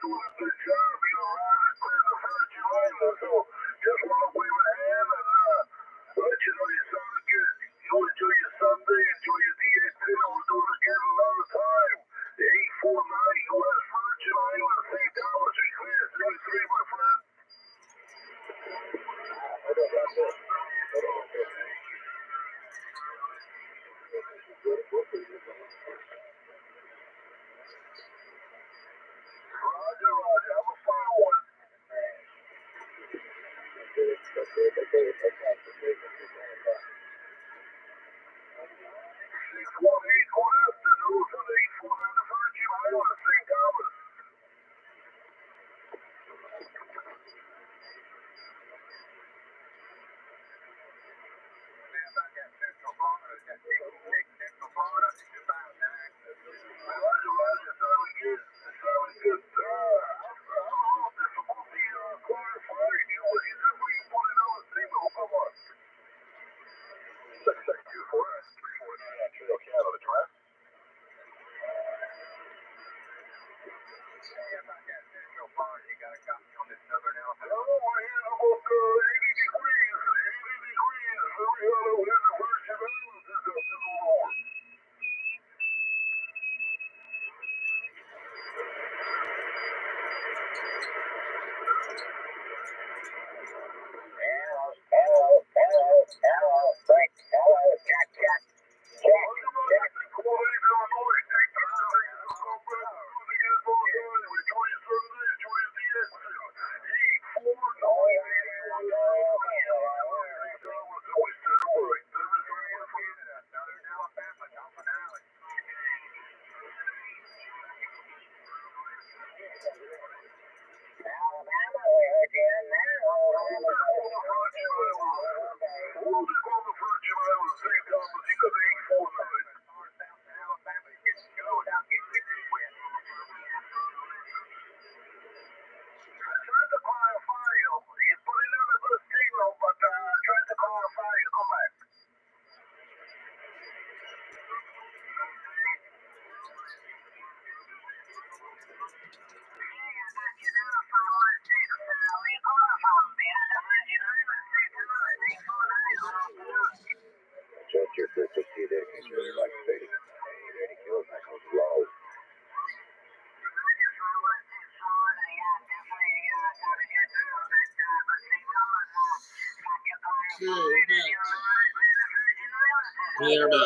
doing a good job, you know, around the Virgin Islands. So just want to wave a hand and let you know you sounded good. You enjoy your Sunday, enjoy your DX, and we'll do it again another time. The 849 U.S. Virgin Islands, St. Thomas, we clear 33, my friend. I don't got this. Roger, Roger. Have a fun one. 618, good afternoon from the 849 Virgin Islands, St. Thomas. Roger, Roger. Sounding good. Sounding good. I'm a little difficulty clarifying you. What is it when you put it on the signal? Come on. 6624 349 Trail Canada address. Check your frequency there. Really like 80 kilometers low. We're back.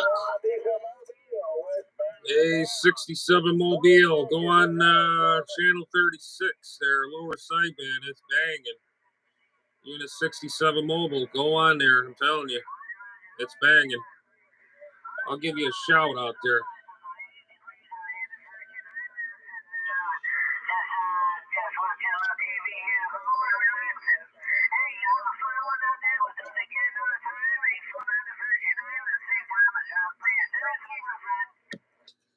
A67 Mobile, go on channel 36 there, lower sideband, it's banging. Unit 67 Mobile, go on there, I'm telling you, it's banging. I'll give you a shout out there.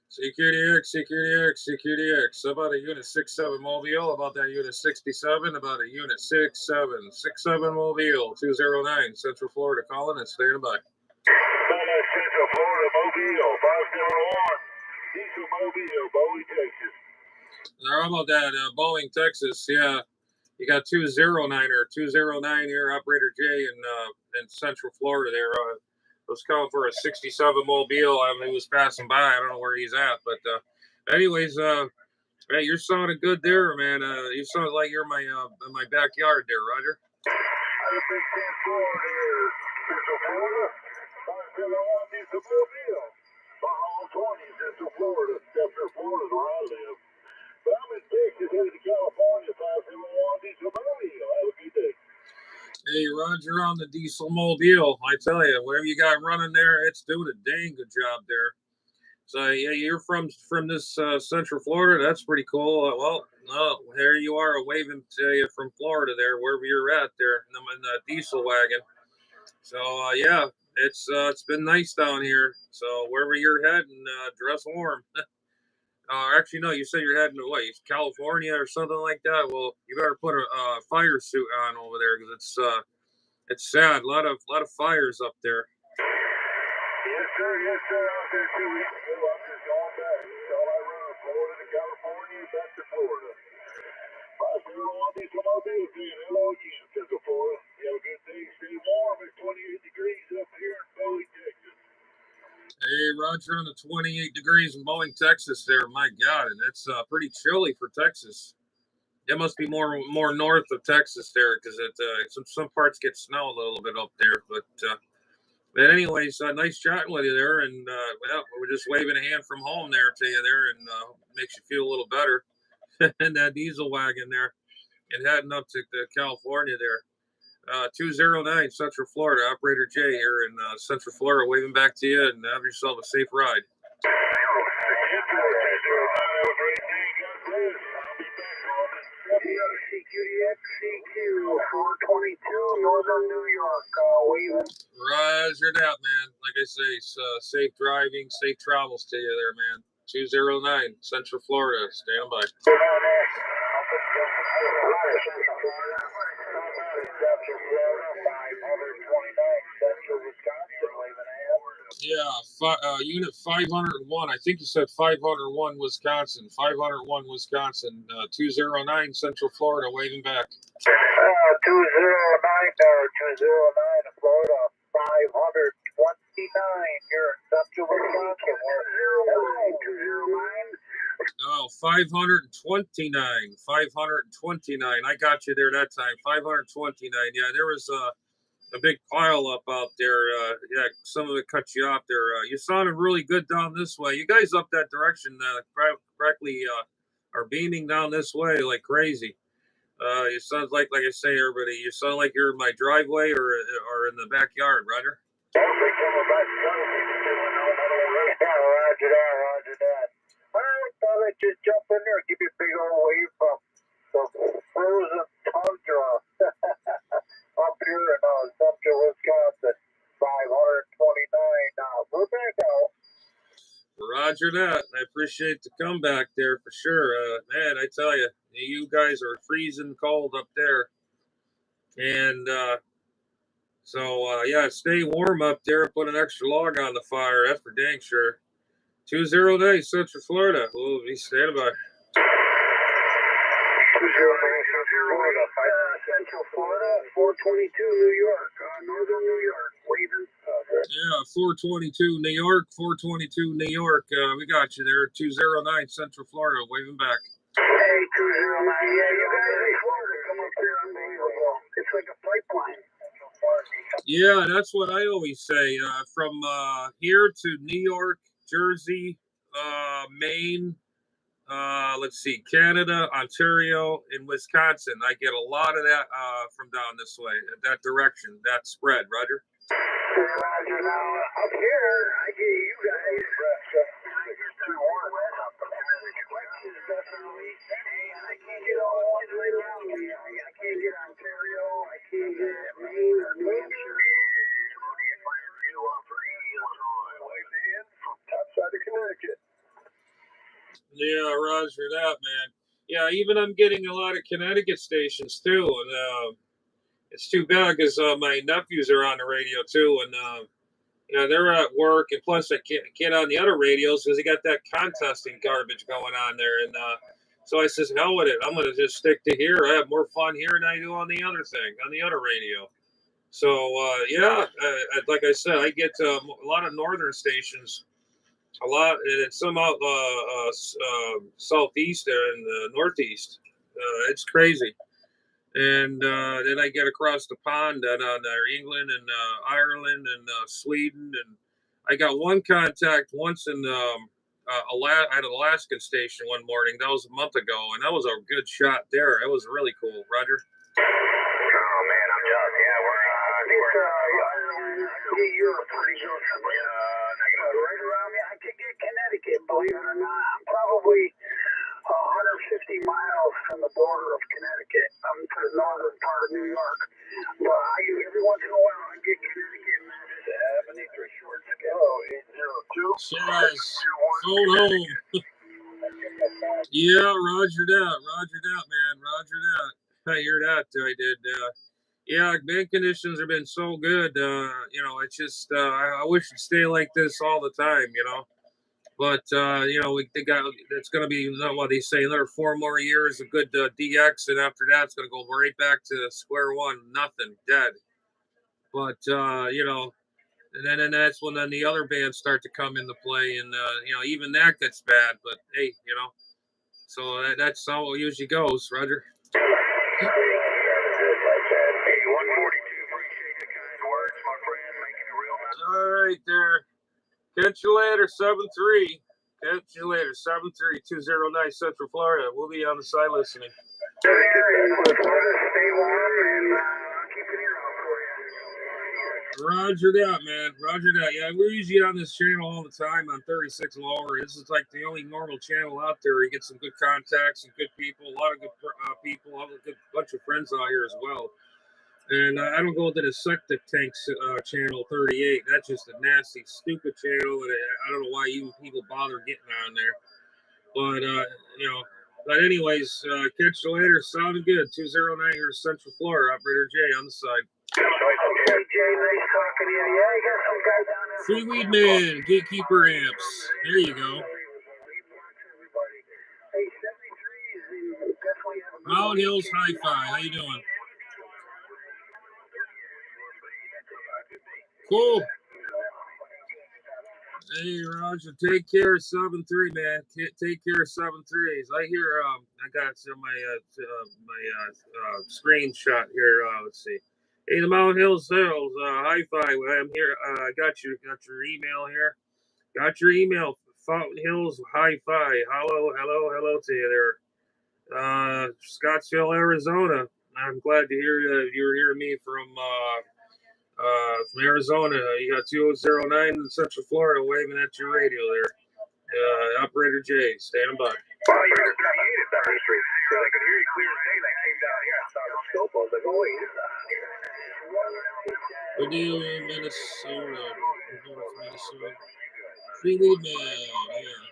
Security X, Security X, Security X. About a Unit 67 Mobile, about that Unit 67, about a Unit 67. 67 Mobile, 209, Central Florida, calling and standing by. Central Florida, Mobile, 501. Diesel Mobile, Bowie, Texas. How about that, Boeing, Texas? Yeah, you got 209er, 209 here, Operator J in Central Florida there. Was calling for a 67 Mobile. I mean, he was passing by. I don't know where he's at, but anyways, hey, you're sounding good there, man. You sound like you're in my backyard there, Roger. Out of Big 10 Florida here, Central Florida, 501 Diesel Mobile. 20, Central Florida, Central Florida is where I live. But I'm in Texas, headed to California, 501 Diesel Mobile. Have a good day. Hey, Roger on the Diesel Mobile. I tell you, whatever you got running there, it's doing a dang good job there. So, yeah, you're from this Central Florida. That's pretty cool. Well, here you are, waving to you from Florida there, wherever you're at there, in the diesel wagon. So, yeah, it's been nice down here. So, wherever you're heading, dress warm. Actually, no, you said you're heading to what, California or something like that? Well, you better put a fire suit on over there because it's sad. A lot of fires up there. Yes, sir. Yes, sir. Out there 2 weeks ago, I'm just all back. That's all I run. Florida to California, back to Florida. Hello again, Central Florida. You have a good day. Stay warm. It's 28 degrees up here in Bowie, Texas. Hey, Roger, on the 28 degrees in Bowie, Texas there. My God, and it's pretty chilly for Texas. It must be more north of Texas there, because some parts get snow a little bit up there. But anyways, nice chatting with you there, and well, we're just waving a hand from home there to you there, and makes you feel a little better. in that diesel wagon there, and heading up to California there. 209 Central Florida, Operator Jay here in Central Florida, waving back to you, and have yourself a safe ride. Northern New York, Roger that, man. Like I say, safe driving, safe travels to you there, man. 209 Central Florida, stand by. Yeah, unit 501. I think you said 501 Wisconsin. 501 Wisconsin. 209 Central Florida, waving back. 209 Florida, 529 here in Central Wisconsin. 209. Oh, 529. 529. I got you there that time. 529. Yeah, there was a big pile up out there. Yeah, some of it cut you off there. You sounded really good down this way. You guys up that direction correctly are beaming down this way like crazy. You sound like I say, everybody, you sound like you're in my driveway or in the backyard, Roger. Roger that. I thought I'd just jump in there and give you a big old wave from the frozen tundra up here in Central Wisconsin. 529. We're back out. Roger that. I appreciate the comeback there for sure. Man, I tell you, you guys are freezing cold up there. And so, yeah, stay warm up there. Put an extra log on the fire. That's for dang sure. 209 Central Florida. We'll be standing by. 209 Central Florida, 422 New York, Northern New York, waving. Yeah, 422 New York, 422 New York. We got you there. 209 Central Florida, waving back. Hey, 209. Yeah, you guys in Florida come up here. Unbelievable. It's like a pipeline. Yeah, that's what I always say. From here to New York, Jersey, Maine, let's see, Canada, Ontario, and Wisconsin. I get a lot of that from down this way, that direction, that spread, Roger. Roger. Now, up here, I get you guys. I get to one up definitely. And I can't get all the ones right around me. I can't get Ontario. I can't get Maine or New Hampshire. Yeah, Roger that, man. Yeah, even I'm getting a lot of Connecticut stations too, and it's too bad because my nephews are on the radio too, and they're at work, and plus I can't get on the other radios because they got that contesting garbage going on there, and so I says, hell with it, I'm gonna just stick to here. I have more fun here than I do on the other thing, on the other radio. So like I said, I get a lot of northern stations. A lot, and some out southeast and northeast. It's crazy. And then I get across the pond on England and Ireland and Sweden. And I got one contact once in at an Alaskan station one morning. That was a month ago, and that was a good shot there. It was really cool, Roger. Oh man, I'm jealous. Yeah, you're pretty good. Right around me, I could get Connecticut, believe it or not. I'm probably 150 miles from the border of Connecticut. I'm to the northern part of New York. But every once in a while, I get Connecticut messages. 73 short scale, 802. Yes, phone home. Yeah, Roger that, man. Roger that. I hear that. I did. Yeah, band conditions have been so good. It's just I wish it'd stay like this all the time. But you know, they got it's going to be what they say another 4 more years of good DX, and after that, it's going to go right back to square one, nothing, dead. But you know, and that's when then the other bands start to come into play, and you know, even that gets bad. But hey, you know, so that's how it usually goes, Roger. All right, there. Catch you later, 7-3. Catch you later, 7-3-209 Central Florida. We'll be on the side listening. Roger that, man. Roger that. Yeah, we're usually on this channel all the time on 36 lower. This is like the only normal channel out there. You get some good contacts and good people, a lot of good people, a good bunch of friends out here as well. And I don't go to the Septic Tanks channel 38. That's just a nasty, stupid channel, and I don't know why you people bother getting on there. But you know, but anyways, catch you later. Sounded good. 209 here, Central Florida. Operator Jay on the side. Free Weed Man, Gatekeeper Amps. There you go. Mountain Hills Hi-Fi. How you doing? Cool. Hey, Roger. Take care of 7-3, man. Take care of 7-3s. I hear. I got some my screenshot here. Let's see. Hey, the Mountain Hills Sales Hi-Fi. I'm here. I got your email here. Got your email. Fountain Hills Hi-Fi. Hello to you there. Scottsdale, Arizona. I'm glad to hear you're hearing me from Arizona. You got 2009 in Central Florida waving at your radio there. Operator J, standing by. Wow, you heard it down the street. I could hear you clear as day. That came down here. I saw the scope. I was like, oh, wait. Good deal in Minnesota. Free Weed Man, yeah.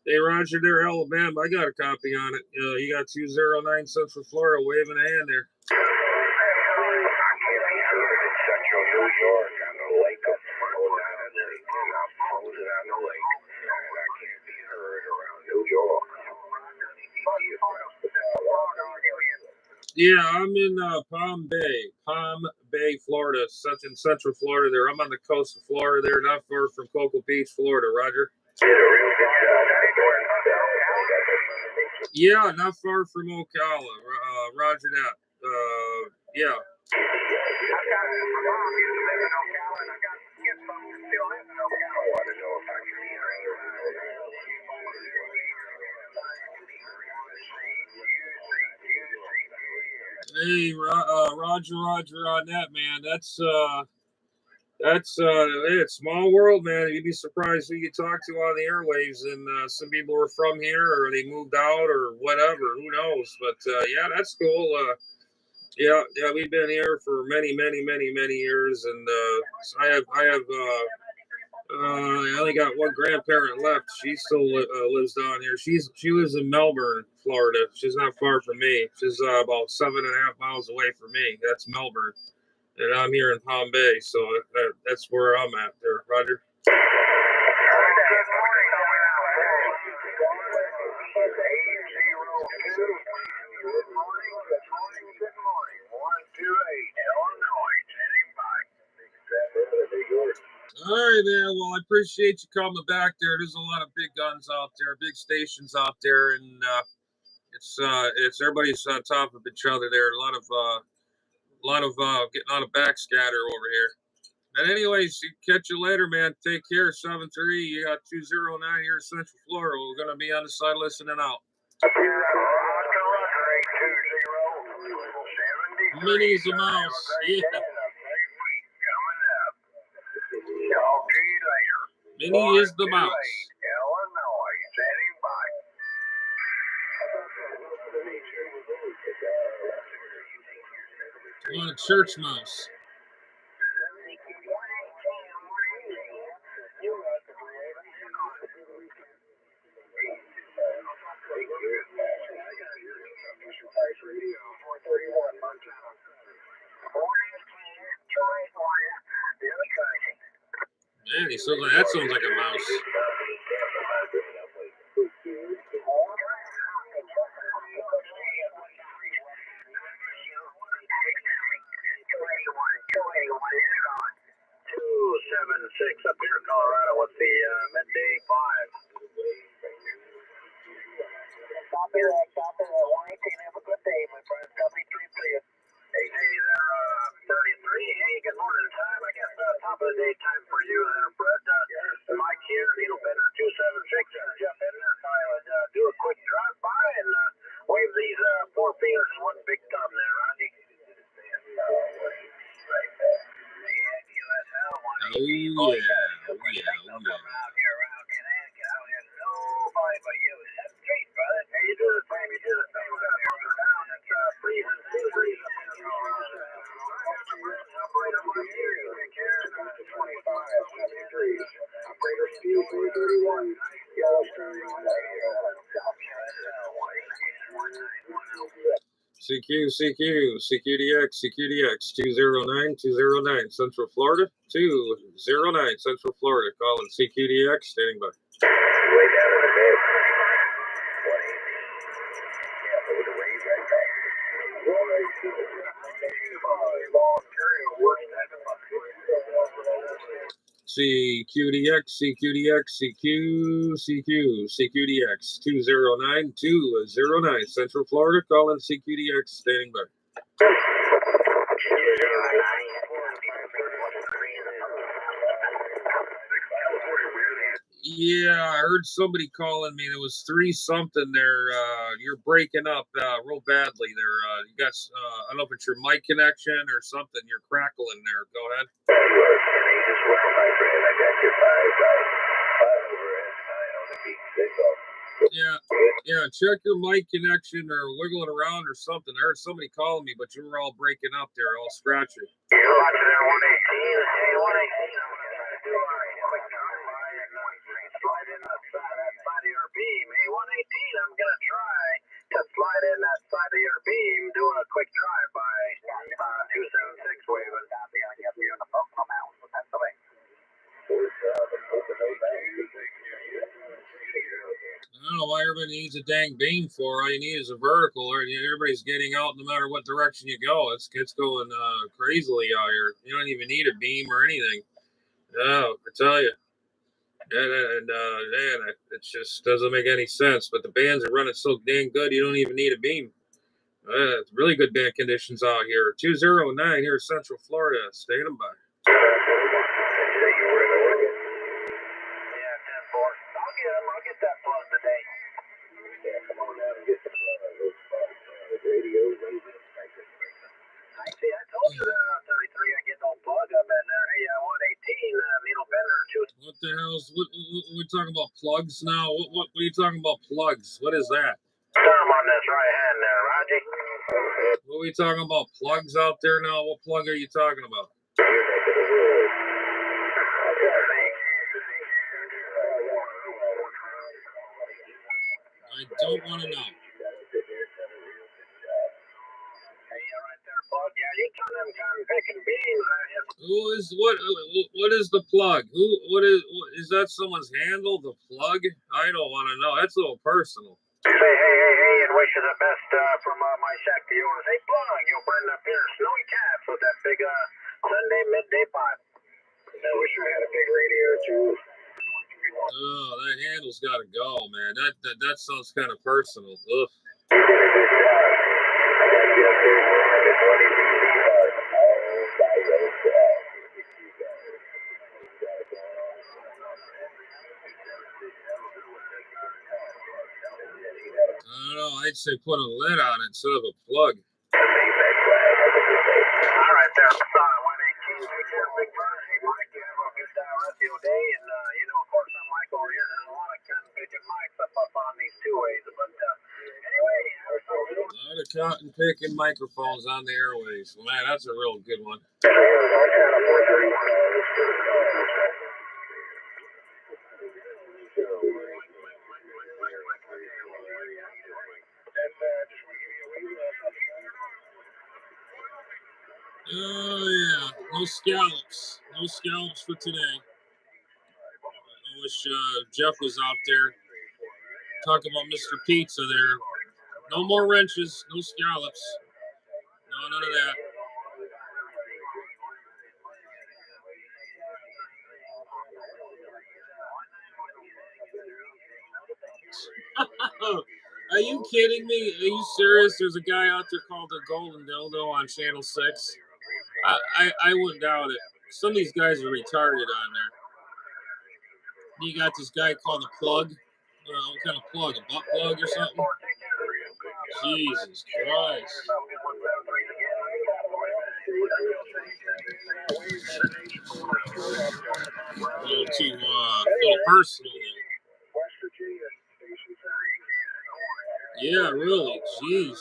Hey, Roger, there, Alabama. I got a copy on it. You got 209 Central Florida waving a hand there. Yeah, I'm in Palm Bay, Florida, in Central Florida there. I'm on the coast of Florida there, not far from Cocoa Beach, Florida, Roger. Yeah, not far from Ocala. Roger that. Yeah. Hey, Roger on that, man. That's it's small world, man. You'd be surprised who you talk to on the airwaves, and some people are from here, or they moved out, or whatever. Who knows? But yeah, that's cool. Yeah, we've been here for many years, and I only got one grandparent left. She still lives down here. She lives in Melbourne, Florida. She's not far from me. She's about 7.5 miles away from me. That's Melbourne. And I'm here in Palm Bay, so that's where I'm at there, Roger. All right, man. Well, I appreciate you coming back there. There's a lot of big guns out there, big stations out there, and it's everybody's on top of each other there. A lot of getting on a backscatter over here. But anyways, catch you later, man. Take care. 7-3. You got 209 here in Central Florida. We're gonna be on the side listening out. Minnie's a mouse. Yeah. Minnie is the mouse. You want a church mouse? Man, that sounds like a mouse. Up here in Colorado, what's the midday 5? Stop here, 118. Have a good day, my friend. Company 3 Hey there, 33. Hey, good morning time. I guess top of the day time for you there, Brett. Mike here, needle bender 276. Jeff in there. I would do a quick drive by and wave these 4 fingers and 1 big thumb there, Rodney. Oh yeah. CQDX 209 Central Florida 209 Central Florida. Calling CQDX, standing by. CQDX CQDX 209 Central Florida. Calling CQDX, standing by. Yeah, I heard somebody calling me. There was 3 something there. You're breaking up real badly there. You got, I don't know if it's your mic connection or something. You're crackling there. Go ahead. Yeah, check your mic connection or wiggle it around or something. I heard somebody calling me, but you were all breaking up there, all scratchy. I'm going to try to slide in that side of your beam, doing a quick drive by 276 waving. I don't know why everybody needs a dang beam for. All you need is a vertical, or everybody's getting out no matter what direction you go. It's going crazily out here. You don't even need a beam or anything. No, I tell you. And man, it just doesn't make any sense. But the bands are running so dang good, you don't even need a beam. It's really good band conditions out here. 209 here in Central Florida. Standing by. I'll get that plug today. Come on out and get the radios. I told you that on 33 I get no plug up in there. Hey, 118 needle bender 2. What the hell's what are we talking about plugs now? What are you talking about plugs? What is that? Thumb on this right hand there, Roger. What are we talking about? Plugs out there now? What plug are you talking about? I don't want to know. What is the plug? What is that someone's handle? The plug? I don't want to know. That's a little personal. Hey, and wish you the best from my shack to yours. Hey, plug, you'll bring up here snowy cats with that big Sunday midday 5. I wish I had a big radio too. Oh, that handle's got to go, man. That sounds kind of personal. Ugh. I don't know. I'd say put a lid on it instead of a plug. All right, there. 118. Take care, big bird. Hey, Mike, you have a good rest of your day. And, of course, I'm Mike over here. There's a lot of cotton picking mics up on these 2-ways. But anyway, a lot of cotton picking microphones on the airways. Man, that's a real good one. Oh, yeah. No scallops. No scallops for today. Wish Jeff was out there talking about Mr. Pizza there. No more wrenches, no scallops. No, none of that. Are you kidding me? Are you serious? There's a guy out there called the Golden Dildo on Channel 6. I wouldn't doubt it. Some of these guys are retarded on there. You got this guy called the Plug. What kind of plug? A butt plug or something? Jesus Christ. A little too, little personal. Yeah, really. Jeez.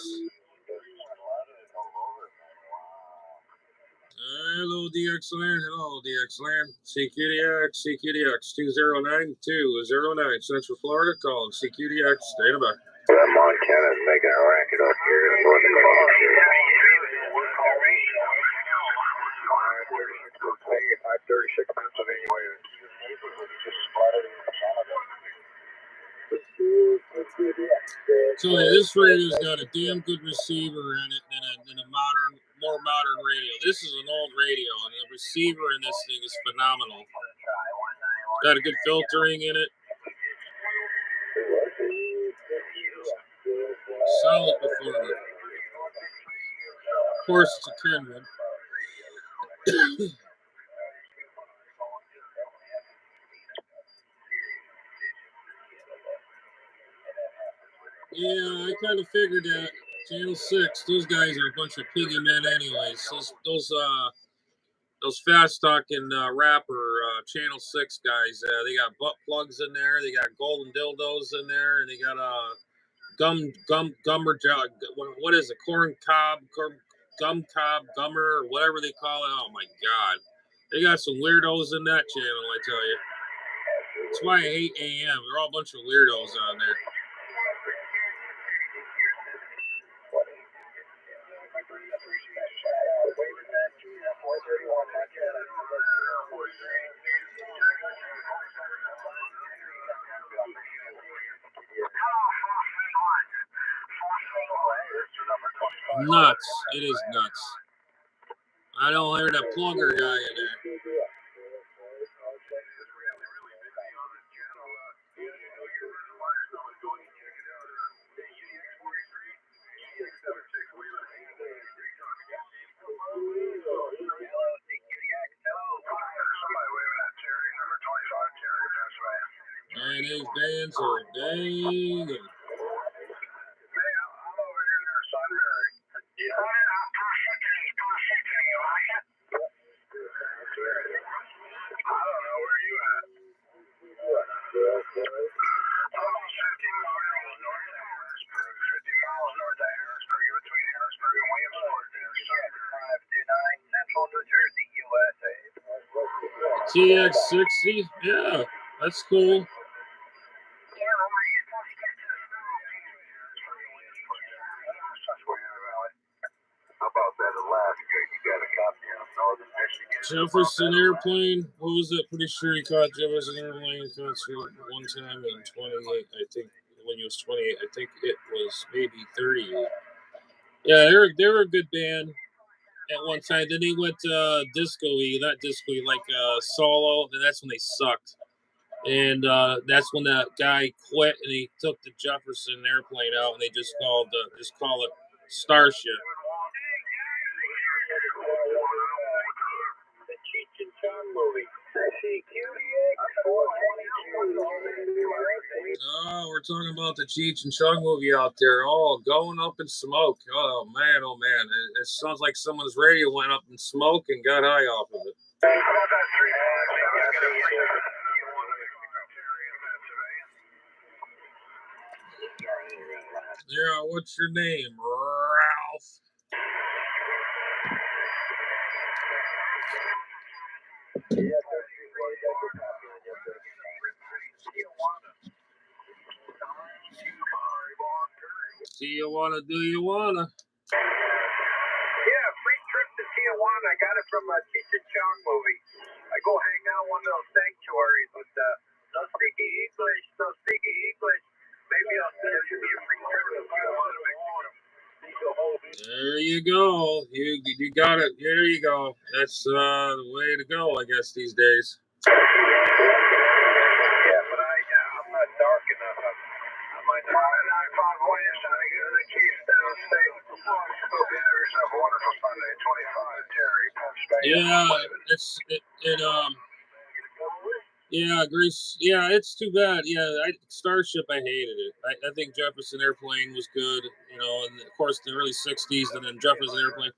Hello, DXLand. Hello, DXLand. CQDX, CQDX 209-209, Central Florida. Calling CQDX. Stand by. Montana's making a racket up here in northern Colorado. 536 Pennsylvania Way. So yeah, this radio's got a damn good receiver in it and a more modern radio. This is an old radio, and the receiver in this thing is phenomenal. Got a good filtering in it. Solid performer. Of course, it's a Kenwood. Yeah, I kind of figured that. Channel 6, those guys are a bunch of piggy men anyways. Those fast-talking rapper Channel 6 guys, they got butt plugs in there, they got golden dildos in there, and they got what is it, gum cob, gummer, or whatever they call it. Oh, my God. They got some weirdos in that channel, I tell you. That's why I hate AM. They're all a bunch of weirdos on there. Nuts. It is nuts. I don't hear that plugger guy in there. And these bands are banging. TX60? Yeah, that's cool. Jefferson Airplane. What was it? Pretty sure he caught Jefferson Airplane concert one time in 28. I think when he was 28. I think it was maybe 38. Yeah, they were a good band at one time. Then he went disco-y, not disco-y, like solo. And that's when they sucked. And that's when that guy quit, and he took the Jefferson Airplane out, and they just call it Starship. Oh, we're talking about the Cheech and Chong movie out there. Oh, going up in smoke. Oh man, oh man. It sounds like someone's radio went up in smoke and got high off of it. Yeah, what's your name, Ralph? Tijuana, do you wanna? Yeah, free trip to Tijuana. I got it from a Cheech and Chong movie. I go hang out in one of those sanctuaries with Don't speak English. Don't speak English. Maybe I'll send you a free trip if you want to make one. There you go. You got it. There you go. That's the way to go, I guess, these days. Yeah, but I'm not dark enough. I might not. I found one yesterday trying to get to the Keys downstate. Hope you have yourself a wonderful Sunday, 25, Terry, Pennsylvania. Yeah, Greece. Yeah, it's too bad. Yeah, Starship, I hated it. I think Jefferson Airplane was good, you know, and of course in the early '60s, and then Jefferson Airplane.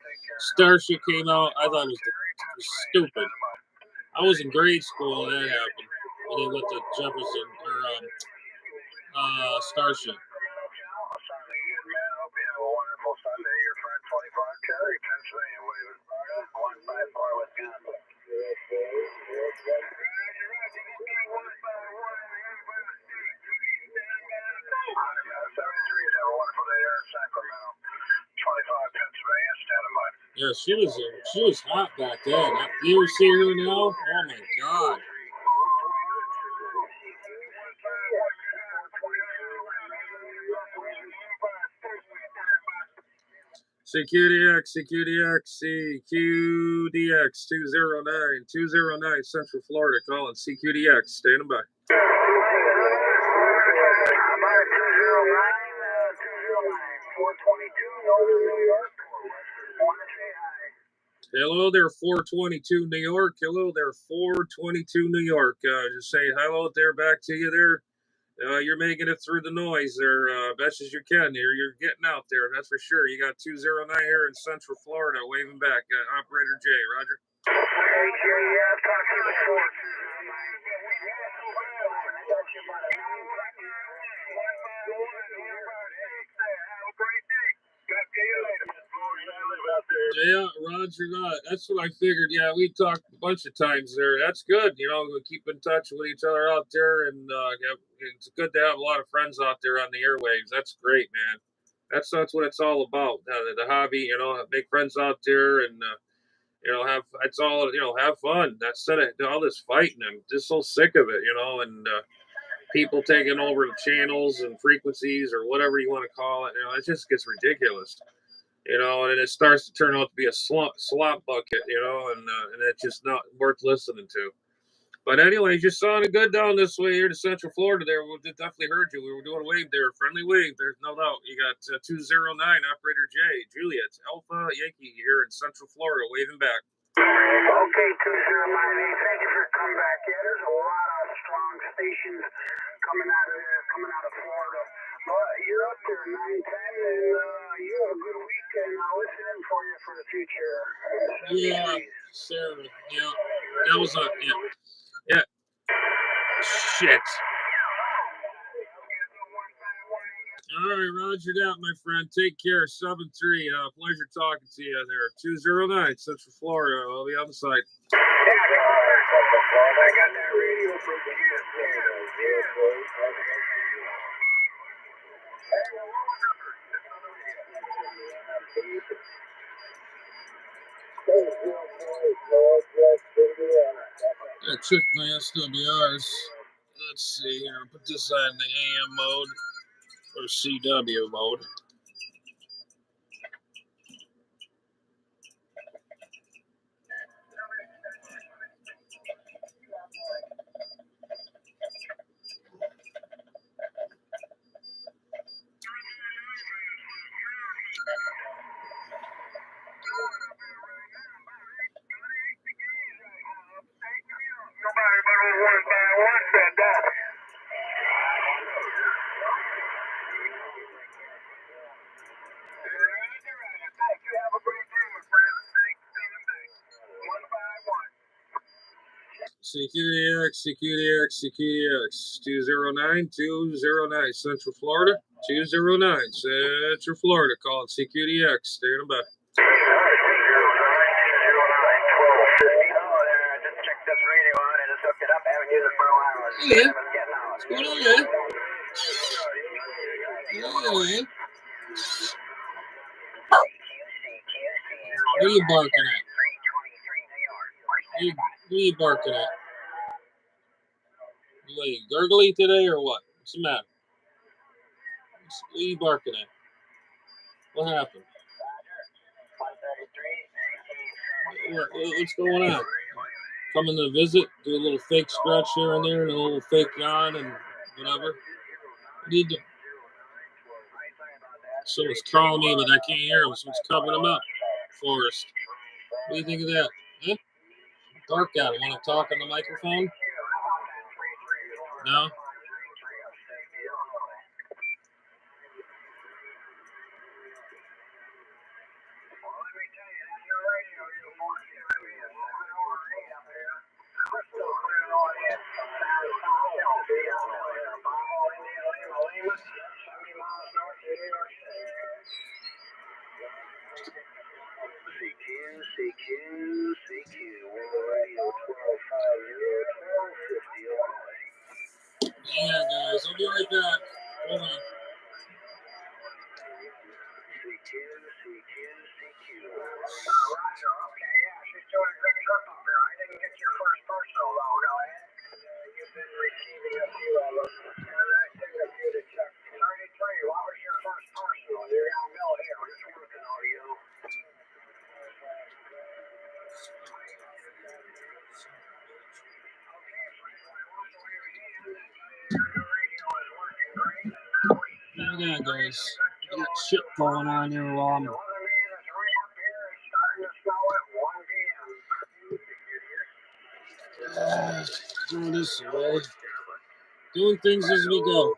Starship came out. I thought it was stupid. I was in grade school when that happened. When they went to Jefferson or Starship. Yeah, she was hot back then. You ever see her now? Oh my God. CQDX 209 Central Florida, calling CQDX, standing by. Hello there, 422 New York. Hello there, 422 New York. Just say hello there back to you there. You're making it through the noise there, best as you can. You're getting out there, that's for sure. You got 209 here in Central Florida, waving back. Operator J, Roger. Yeah, Roger that. That's what I figured. Yeah, we talked a bunch of times there. That's good. You know, we keep in touch with each other out there, and it's good to have a lot of friends out there on the airwaves. That's great, man. That's what it's all about. The hobby, you know, make friends out there, and you know, it's all, you know, have fun. That's all this fighting. I'm just so sick of it, you know, and people taking over the channels and frequencies or whatever you want to call it. You know, it just gets ridiculous. You know, and it starts to turn out to be a slop bucket, you know, and it's just not worth listening to. But anyway, you sounded good down this way here to Central Florida there. We definitely heard you. We were doing a wave there, a friendly wave. There's no doubt. You got 209, Operator J, Juliet, Alpha Yankee here in Central Florida, waving back. Okay, 209, thank you for coming back. Yeah, there's a lot of strong stations coming out of Florida. Well, you're up there 9-10, and you have a good weekend. I'll listen in for you for the future. Yeah, Sarah. Yeah, that was yeah. Shit. All right, Roger that, my friend. Take care. 7-3. Pleasure talking to you there. 209 Central Florida. I'll be on the side. I got that radio from I check my SWRs. Let's see here. Put this on the AM mode or CW mode. CQDX 209 Central Florida. 209 Central Florida. Calling CQDX. Standing by. Yeah. What's going on, man? Yeah, man. What are you barking at? What are you barking at? What, you gurgly today or what? What's the matter? What are you barking at? What happened? What's going on? Coming to visit, do a little fake stretch here and there, and a little fake yawn and whatever. What do you do? Someone's calling me, but I can't hear him. Someone's covering him up. Forrest. What do you think of that? Huh? Dark out. Want to talk on the microphone? No? Yeah, guys. I'll be right back. Hold on. Yeah, guys. I got shit going on here while I'm throw this away. Doing things as we go.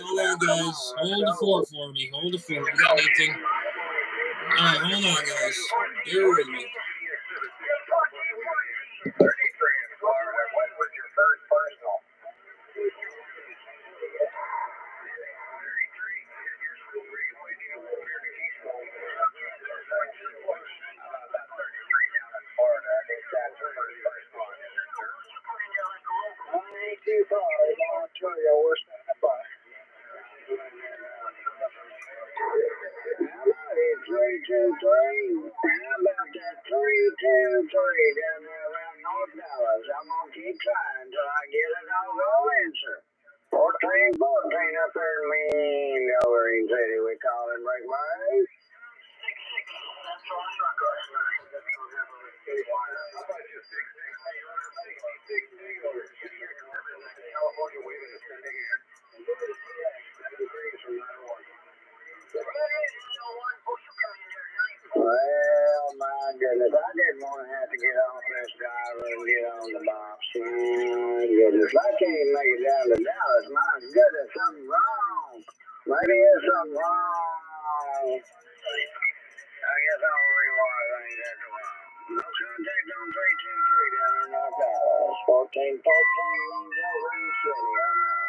Hold on, guys. Hold the fort for me. Hold the fort. We got anything? All right, hold on, guys. Bear with me. we're standing by. 323. How about that 323 down there around North Dallas? I'm gonna keep trying until I get a no answer. 1414 up there in Mean Delaware City. We call it break by. 6-6. That's our truck last night. How about you 6-6? Hey, you're on 66 or California waving a sending here. 7 degrees from 9-1. Well, my goodness, I didn't want to have to get off this driver and get on the box. My goodness, I can't make it down to Dallas. My goodness, something wrong. Maybe there's something wrong. I guess I'll rewire things after a while. No contact on 323 down in North Dallas. 1414 means over in the city. I'm out.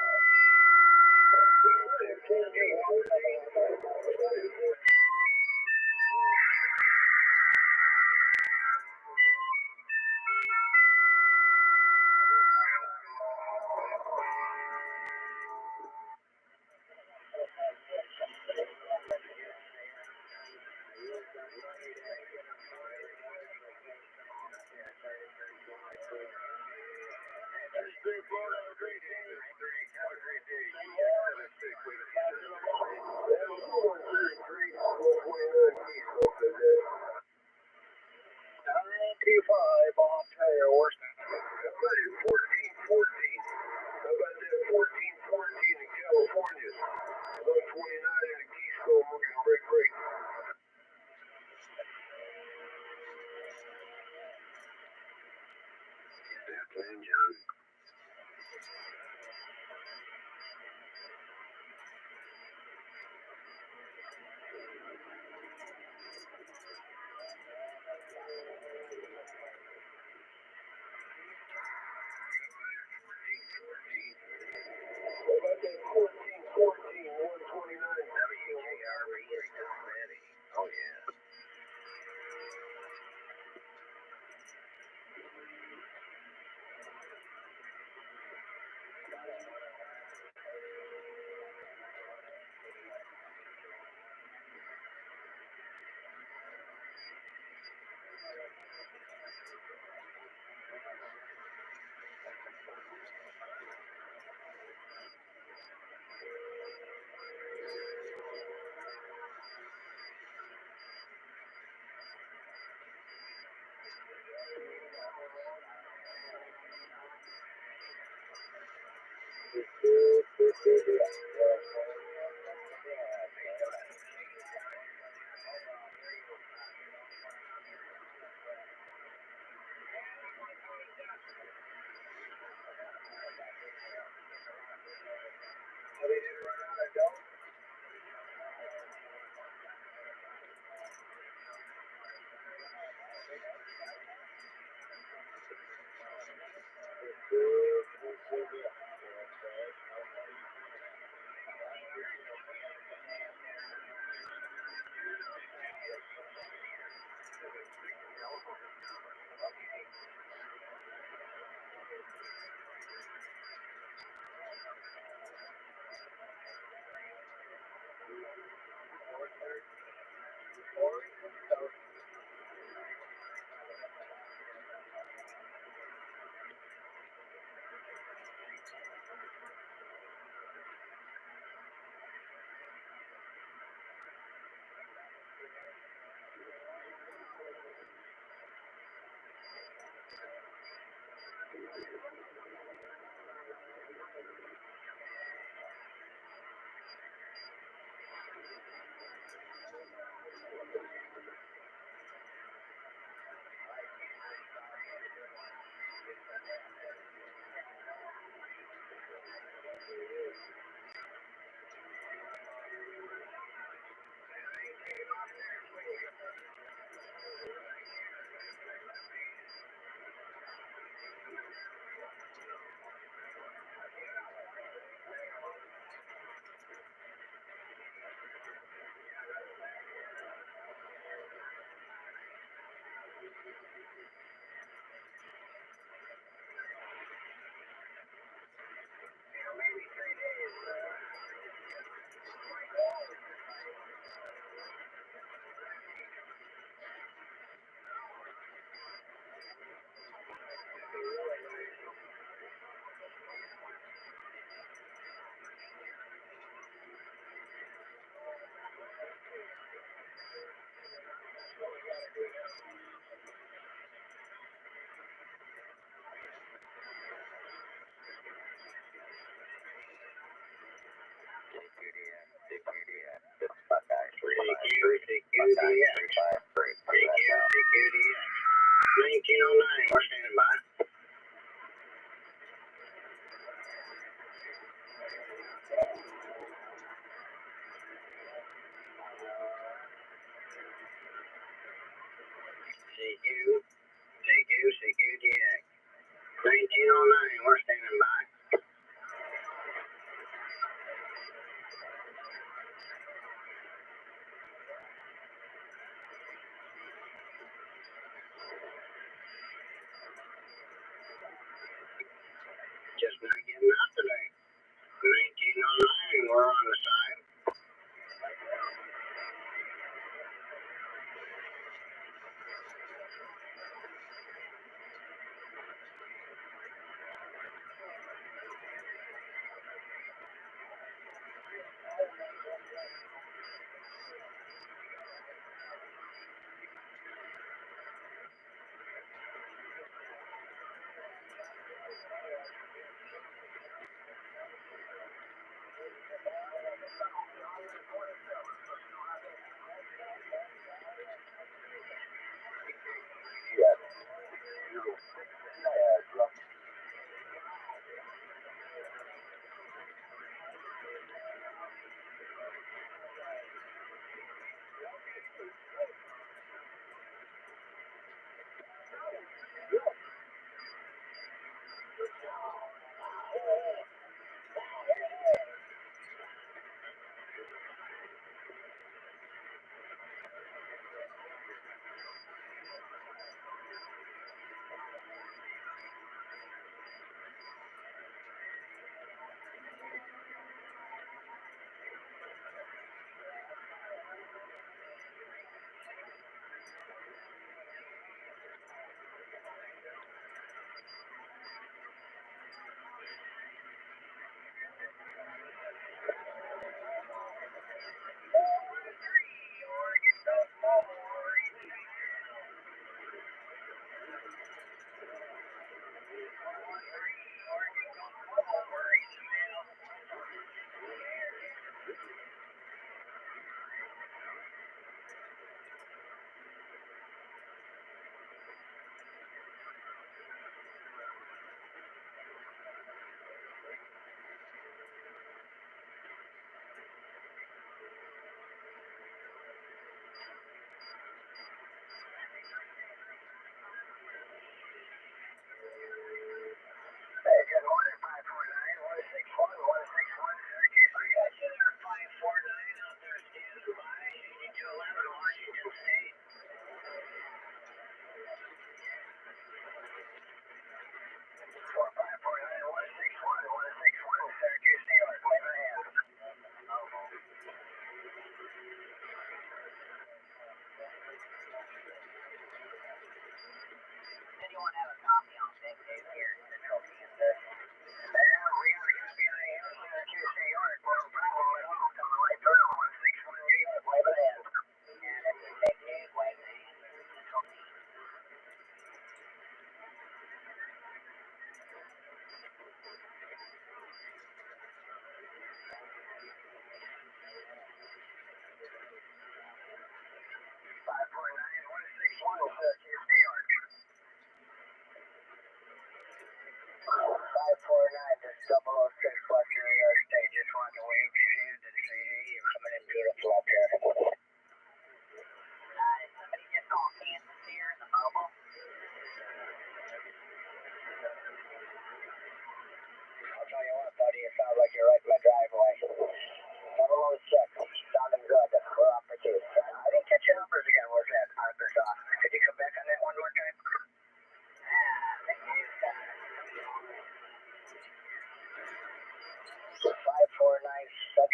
1909, we're standing by. CQ, DX. 1909, we're standing by. Just not getting out today. 1909, we're on the side.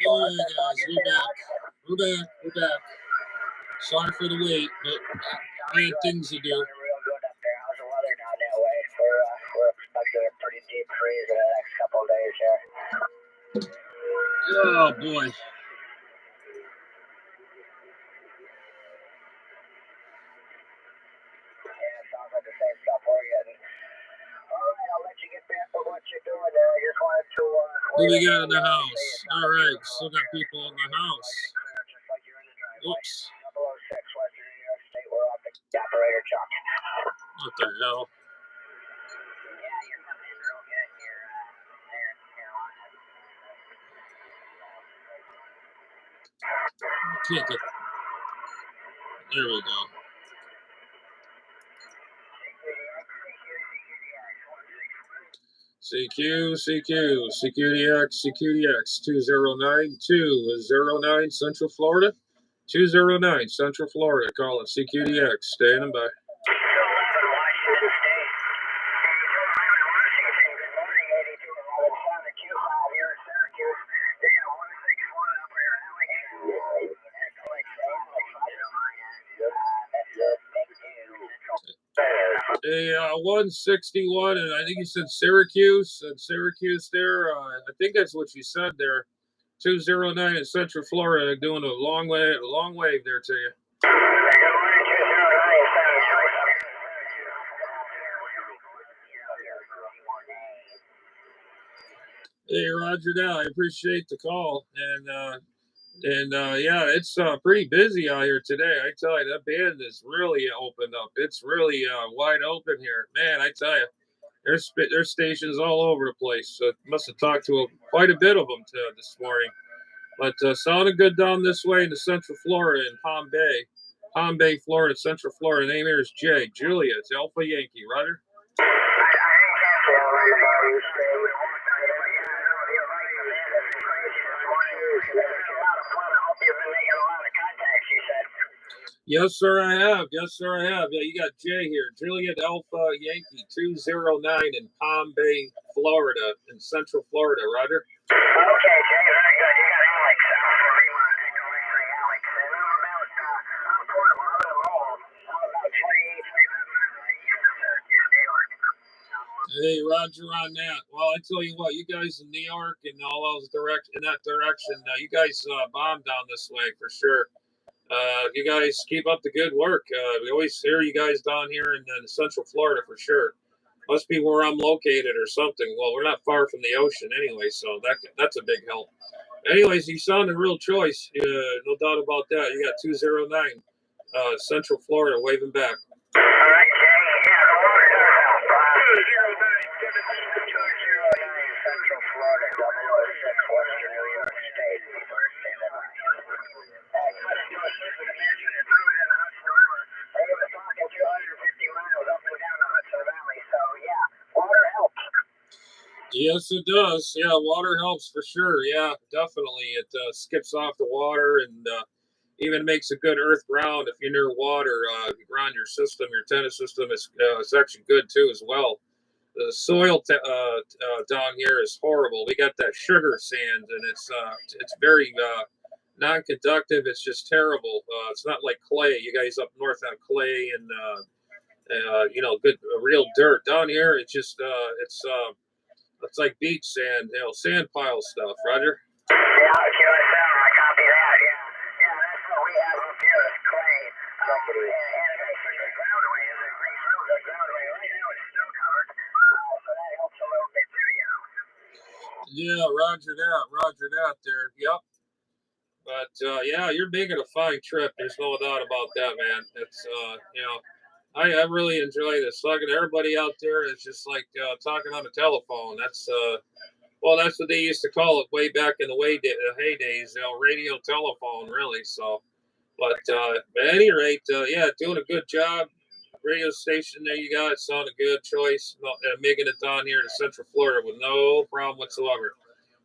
All right, guys, we're back. Sorry for the wait, but I had things to do. Real good up there. How's the weather down that way? We're expecting a pretty deep freeze in the next couple of days here. Oh boy. Yeah, sounds like the same stuff we're getting. All right, I'll let you get back to what you're doing there. I just wanted to. Who we got in the house? All right, still got people in the house. Just like you're in the driveway. Oops. 006. know. Can't get. There we go. CQDX 209 Central Florida. 209 Central Florida. Calling CQDX. Standing by. A 161, and I think you said Syracuse. Syracuse there. I think that's what you said there. 209 in Central Florida, doing a long wave there to you. Hey, Roger, now I appreciate the call, and yeah, it's pretty busy out here today. I tell you, that band is really opened up. It's really wide open here, man. I tell you, there's stations all over the place. So must have talked to quite a bit of them this morning. But sounded good down this way into Central Florida in Palm Bay, Florida, Central Florida. Name here is Jay. Julia, it's Alpha Yankee. Roger. Yes, sir, I have. Yeah, you got Jay here. Juliet Alpha Yankee 209 in Palm Bay, Florida, in Central Florida. Roger. Okay, Jay, very good. You got Alex for Fremont. Alex. And I'm portable. I'm at home. I'm about 28, 25 New York. Hey, Roger on that. Well, I tell you what, you guys in New York and all those in that direction, you guys bomb down this way for sure. You guys keep up the good work. We always hear you guys down here in Central Florida for sure. Must be where I'm located or something. Well, we're not far from the ocean anyway, so that's a big help. Anyways, you sound a real choice. No doubt about that. You got 209 Central Florida waving back. All right, Jay. Yeah, the water does help. 209 Central Florida, 006 Western New York State. Yes, it does. Yeah, water helps for sure. Yeah, definitely. It skips off the water and even makes a good earth ground if you're near water. Ground your system, your tennis system is it's actually good too as well. The soil down here is horrible. We got that sugar sand, and it's very non-conductive. It's just terrible. It's not like clay. You guys up north have clay and good real dirt. Down here, it's just it's like beach sand, sand pile stuff. Roger. Yeah, QSL, I copy that. Yeah, that's what we have up here is clay. And it's a good groundway. It's a real good groundway. Right now it's snow covered, so that helps a little bit too, Yeah, Roger that there. Yep. But yeah, you're making a fine trip. There's no doubt about that, man. It's I really enjoy this. Talking to everybody out there, it's just like talking on the telephone. That's that's what they used to call it way back in the heydays, radio telephone, really. So, but at any rate, yeah, doing a good job. Radio station there you got. Sounded good choice. Making it down here to Central Florida with no problem whatsoever.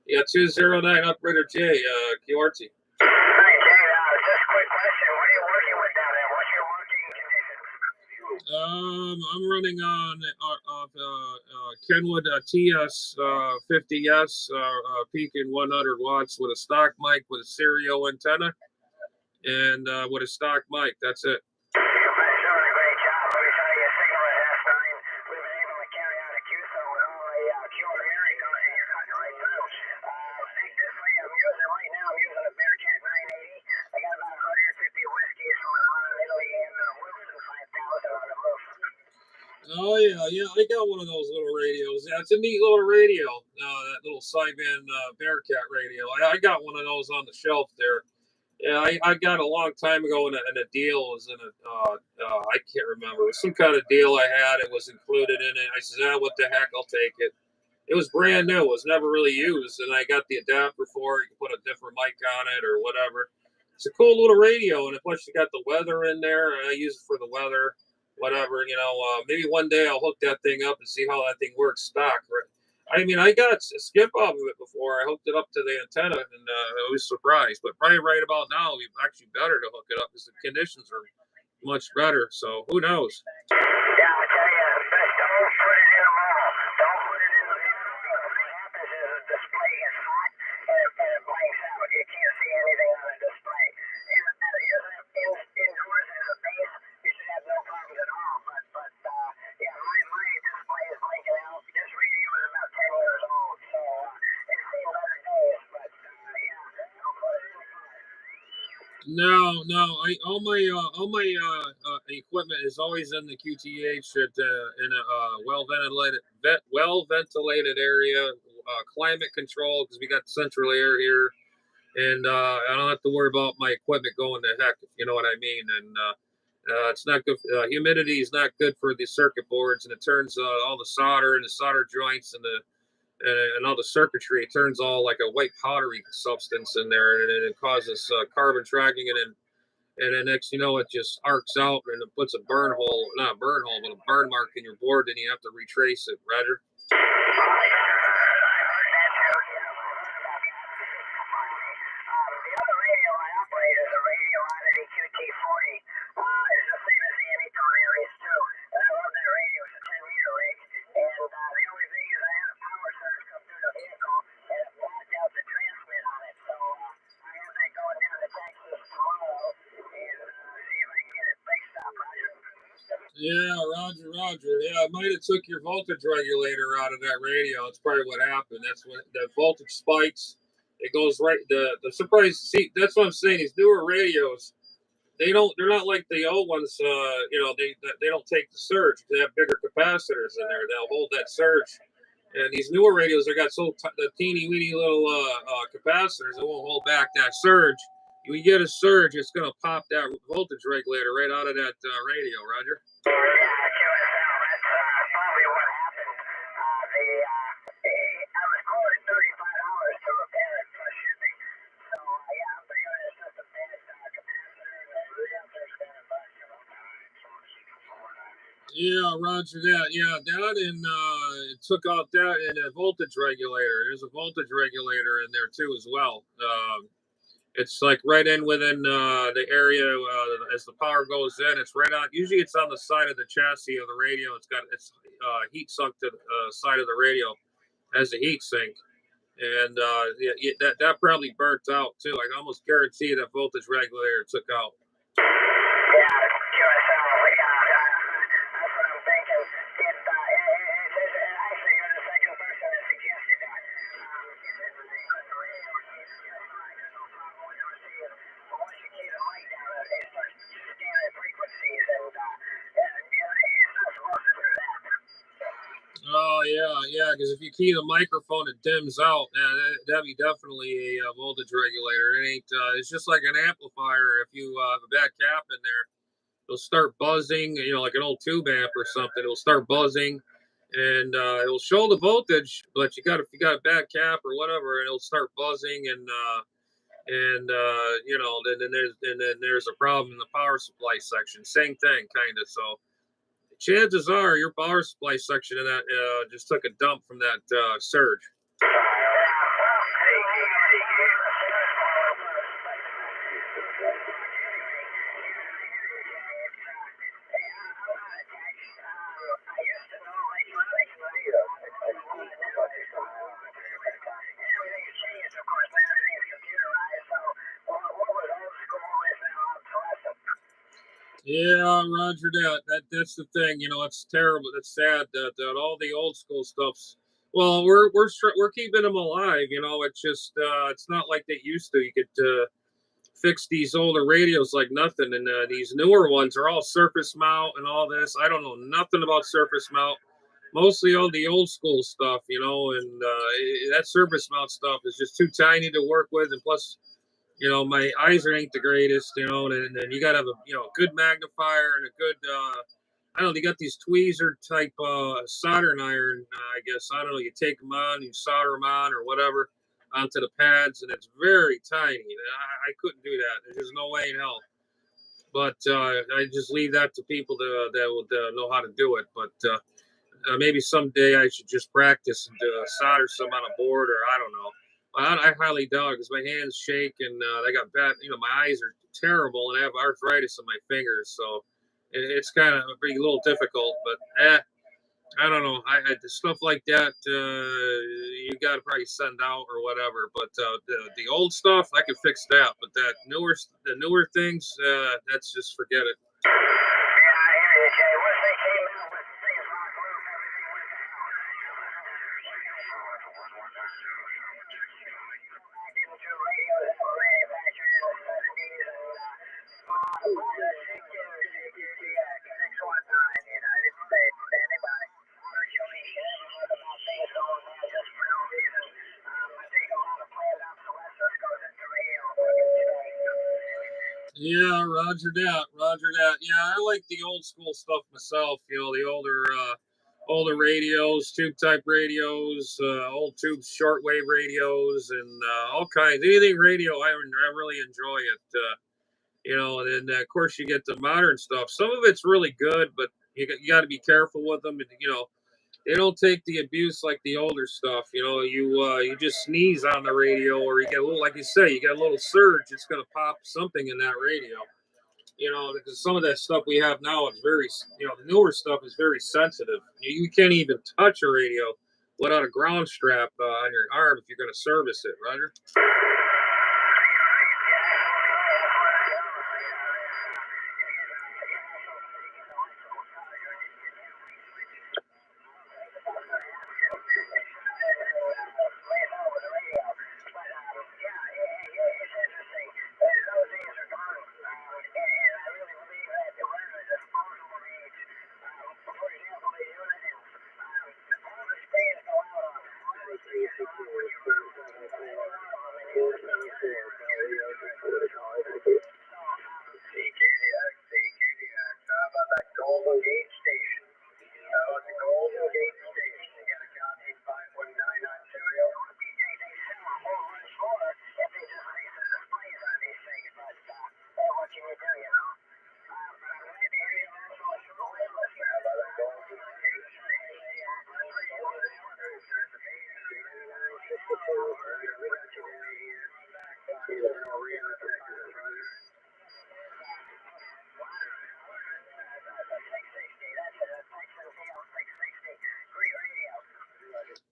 You got 209 Upritter J, QRT. Just a quick question. What are you working with down there? What's your working conditions? I'm running on Kenwood TS 50S peaking 100 watts with a stock mic with a stereo antenna and with a stock mic. That's it. You're doing a great job. Let me tell you, a signal at S9. We've been able to carry out a QSO with all the QR hearing on it. You're cutting right through. Take this way. I'm using a Bearcat 980. I got about 150 whiskeys from Italy and Wilson 5000 on the roof. Oh yeah, I got one of those little radios. Yeah, it's a neat little radio. That little sideband Bearcat radio. I got one of those on the shelf there. Yeah, I got a long time ago in a deal. It was in a I can't remember. It was some kind of deal I had. It was included in it. I said, ah, what the heck? I'll take it. It was brand new. It was never really used, and I got the adapter for it. You can put a different mic on it or whatever. It's a cool little radio, and plus you got the weather in there. I use it for the weather, whatever. Maybe one day I'll hook that thing up and see how that thing works stock. Right? I mean, I got a skip off of it before. I hooked it up to the antenna, and I was surprised. But probably right about now, it'd be actually better to hook it up because the conditions are much better. So who knows? Yeah, I tell you, but don't put it in a mall. Don't put it in the mall. What happens is the display gets hot and it blanks out. You can't see anything on the display. Indoors as a base, you should have no problems at all. But yeah, my display is blanking out. This radio is about 10 years old, so it's seen better days. But yeah, don't put it in the mall. No. All my equipment is always in the QTH in a well ventilated area, climate control because we got central air here, and I don't have to worry about my equipment going to heck, if you know what I mean. And it's not good. Humidity is not good for the circuit boards, and it turns all the solder and the solder joints and all the circuitry. It turns all like a white powdery substance in there, and it causes carbon tracking, and then next you know it just arcs out and it puts a burn hole, not a burn hole, but a burn mark in your board, and you have to retrace it, Roger. Yeah, Roger. Yeah, I might have took your voltage regulator out of that radio. That's probably what happened. That's when the voltage spikes. It goes right. The surprise. See, that's what I'm saying. These newer radios, they're not like the old ones. They don't take the surge. They have bigger capacitors in there. They'll hold that surge. And these newer radios, they got the teeny weeny little capacitors that won't hold back that surge. When you get a surge, it's going to pop that voltage regulator right out of that radio, Roger. Yeah, Roger that. Yeah, that and took out that and a voltage regulator. There's a voltage regulator in there too as well. It's like right in within the area as the power goes in. It's right on. Usually, it's on the side of the chassis of the radio. It's heat sunk to the side of the radio as a heat sink, and that probably burnt out too. I can almost guarantee that voltage regulator took out. Oh yeah. Because if you key the microphone, it dims out. That'd be definitely a voltage regulator. It ain't. It's just like an amplifier. If you have a bad cap in there, it'll start buzzing. Like an old tube amp or something. It'll start buzzing, and it'll show the voltage. But if you got a bad cap or whatever, it'll start buzzing, then there's a problem in the power supply section. Same thing, kind of. So chances are your power supply section of that just took a dump from that surge. Yeah, Roger that. That's the thing. It's terrible. It's sad that all the old school stuff's. Well, we're keeping them alive. It's just it's not like they used to. You could fix these older radios like nothing, and these newer ones are all surface mount and all this. I don't know nothing about surface mount. Mostly all the old school stuff, and that surface mount stuff is just too tiny to work with, and plus You know, my eyes ain't the greatest, you know, and then you got to have a, you know, a good magnifier and a good, I don't know, they got these tweezer type soldering iron, I guess. I don't know, you take them on, you solder them on or whatever onto the pads, and it's very tiny. I couldn't do that. There's just no way in hell. But I just leave that to people that would know how to do it. But maybe someday I should just practice and solder some on a board, or I don't know. I highly doubt it because my hands shake and I got bad. You know, my eyes are terrible and I have arthritis in my fingers, so it's kind of a little difficult. But I don't know. Stuff like that you got to probably send out or whatever. But the old stuff I can fix that. But the newer things, that's just forget it. Yeah, Roger that. Roger that. Yeah, I like the old school stuff myself. You know, the older radios, tube type radios, old tube shortwave radios, and all kinds. Anything radio, I really enjoy it. You know, and then of course you get the modern stuff. Some of it's really good, but you got to be careful with them. And, you know, they don't take the abuse like the older stuff. You know, you just sneeze on the radio, or you get a little, like you say, you get a little surge. It's gonna pop something in that radio. You know, because some of that stuff we have now is very, you know, the newer stuff is very sensitive. You can't even touch a radio without a ground strap on your arm if you're going to service it, Roger.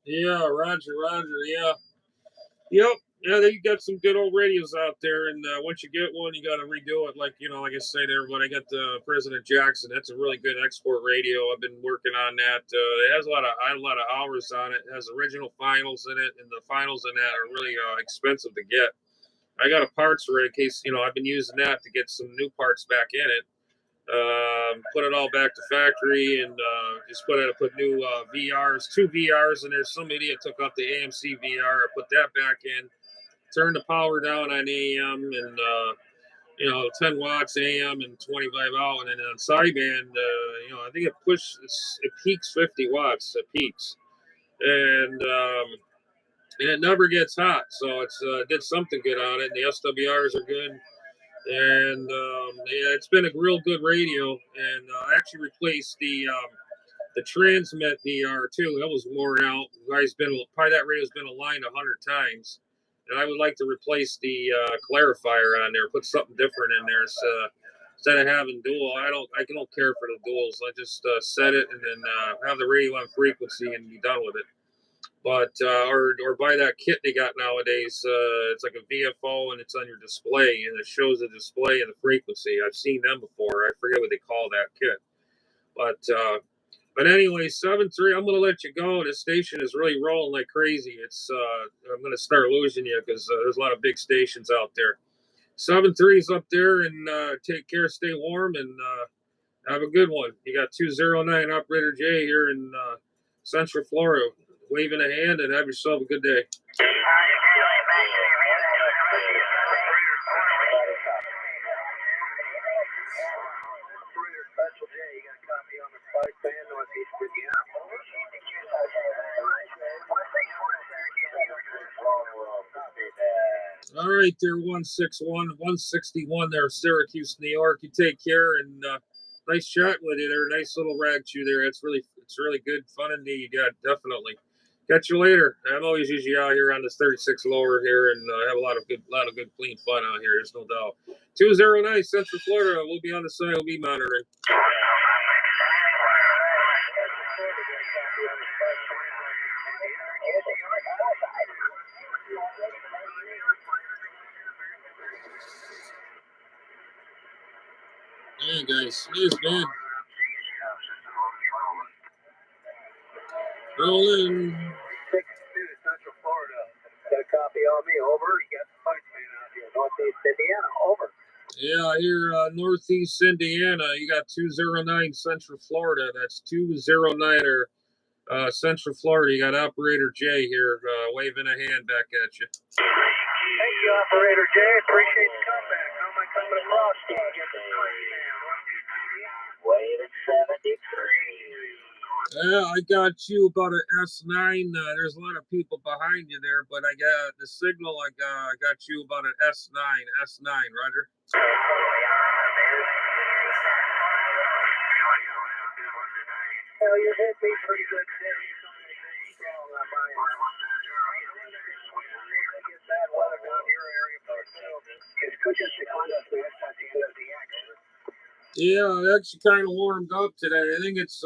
Yeah, Roger, Roger. Yeah, yep. Yeah, they got some good old radios out there, and once you get one, you got to redo it. Like, you know, like I say to everybody, I got the President Jackson. That's a really good export radio. I've been working on that. It has I have a lot of hours on it. It has original finals in it, and the finals in that are really expensive to get. I got a parts rig in case, you know, I've been using that to get some new parts back in it. Put it all back to factory, and just put new VRs, two VRs in there. Some idiot took out the AMC VR. I put that back in. Turn the power down on AM, and you know, 10 watts AM and 25 out, and then on sideband, you know, I think it peaks 50 watts. It peaks, and it never gets hot. So it's did something good on it. And the SWRs are good. And yeah, it's been a real good radio. And I actually replaced the transmit VR too. That was worn out. Probably that radio's been aligned 100 times. And I would like to replace the clarifier on there, put something different in there. So instead of having dual, I don't care for the duals. I just set it and then have the radio on frequency and be done with it. But or buy that kit they got nowadays. It's like a VFO and it's on your display and it shows the display and the frequency. I've seen them before. I forget what they call that kit. But anyway, 7-3. I'm gonna let you go. This station is really rolling like crazy. I'm gonna start losing you because there's a lot of big stations out there. 7-3 is up there, and take care, stay warm, and have a good one. You got 209 Operator J here in Central Florida, waving a hand, and have yourself a good day. operator Special J, you got a copy on the 5 band Northeast Indiana. All right, there, 161, 161 there, Syracuse, New York. You take care, and nice chat with you there. Nice little rag chew there. It's really good fun indeed. Yeah, definitely. Catch you later. I'm always usually out here on this 36 lower here, and have a lot of good clean fun out here. There's no doubt. 209 Central Florida. We'll be on the side. We'll be monitoring. Hey guys, here's Ben. Rolling. 6-2 Central Florida. Got a copy on me, over. You got the 5 band out here, Northeast Indiana, over. Yeah, here, Northeast Indiana, you got 209 Central Florida. That's 209er Central Florida. You got Operator J here waving a hand back at you. Thank you, Operator J. Appreciate the comeback. How am I coming across? Wave 73. Yeah, I got you about an S9. There's a lot of people behind you there, but I got the signal. I got you about an S9. S9, Roger. Well, you hit me pretty good there. Yeah, it actually kind of warmed up today. I think it's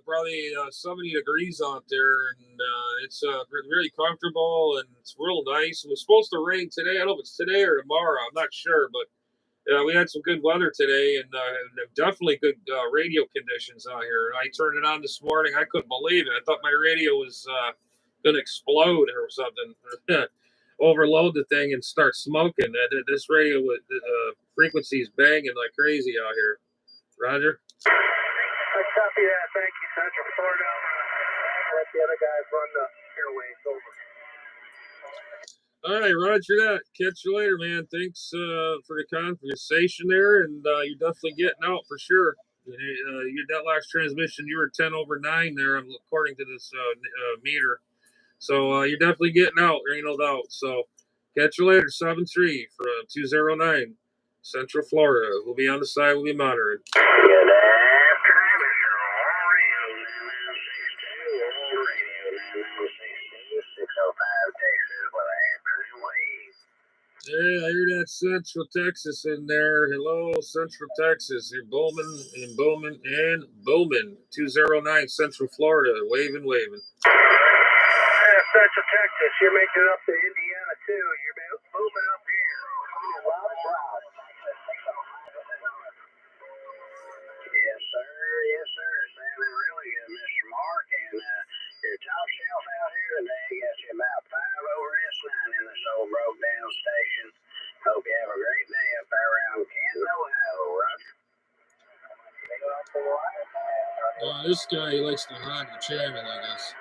probably 70 degrees out there, and it's really comfortable, and it's real nice. It was supposed to rain today. I don't know if it's today or tomorrow. I'm not sure, but we had some good weather today, and definitely good radio conditions out here. I turned it on this morning. I couldn't believe it. I thought my radio was going to explode or something. Overload the thing and start smoking. This radio with frequencies banging like crazy out here. Roger. I copy that. Thank you, Central Florida. Let the other guys run the airways over. All right, Roger that. Catch you later, man. Thanks for the conversation there, and you're definitely getting out for sure. That last transmission, you were 10 over 9 there, according to this meter. So you're definitely getting out. There ain't no doubt. So catch you later, 7-3 for 209 Central Florida. We'll be on the side. We'll be monitoring. Yeah, I hear that Central Texas in there. Hello, Central Texas. You're Bowman and Bowman and Bowman. 209 Central Florida. Waving. Central Texas, you're making it up to Indiana, too. You're moving up here. Yes, sir. Sounding really good, Mr. Mark. And your top shelf out here today got you about 5 over S9 in this old broke down station. Hope you have a great day up there around Canton, Ohio, Roger. This guy likes to hide the channel, I guess.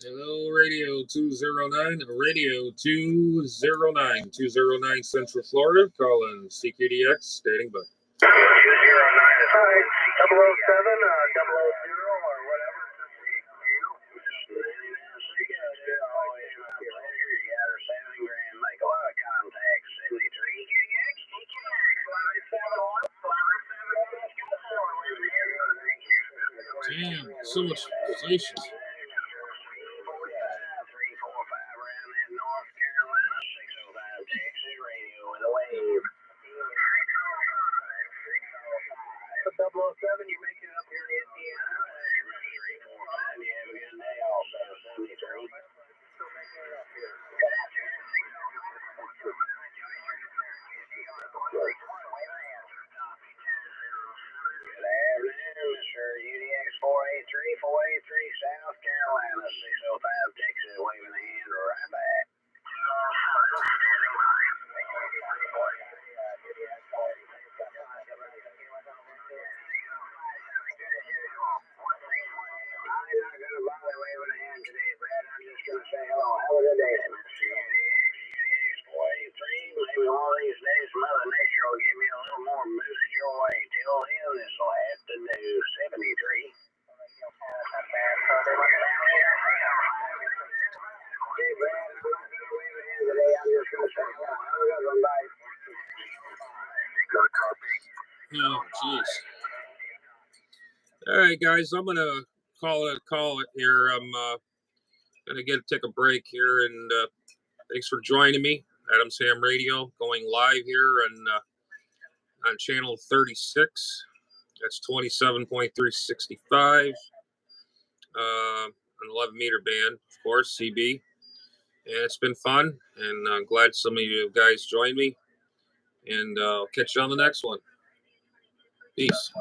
Hello, Radio 209. Radio 209. 209 Central Florida. Calling CQDX. Stating by. 209 is fine. 007, 000 or whatever. Make a lot of contacts. 73. Damn, so much stations. You're making it up here in Indiana. You have a good day also, 73. Good afternoon, Mr. UDX 483 South Carolina, 605 Texas, waving a hand right back. Have a good day, Mr. UDX 483. Maybe one of these days Mother Nature will give me a little more moose your way. Oh, jeez. All right, guys, I'm gonna call it here. I'm gonna take a break here, and thanks for joining me. Adam's Ham Radio going live here on channel 36. That's 27.365 an 11-meter band, of course, CB. And it's been fun, and I'm glad some of you guys joined me. And I'll catch you on the next one. Peace.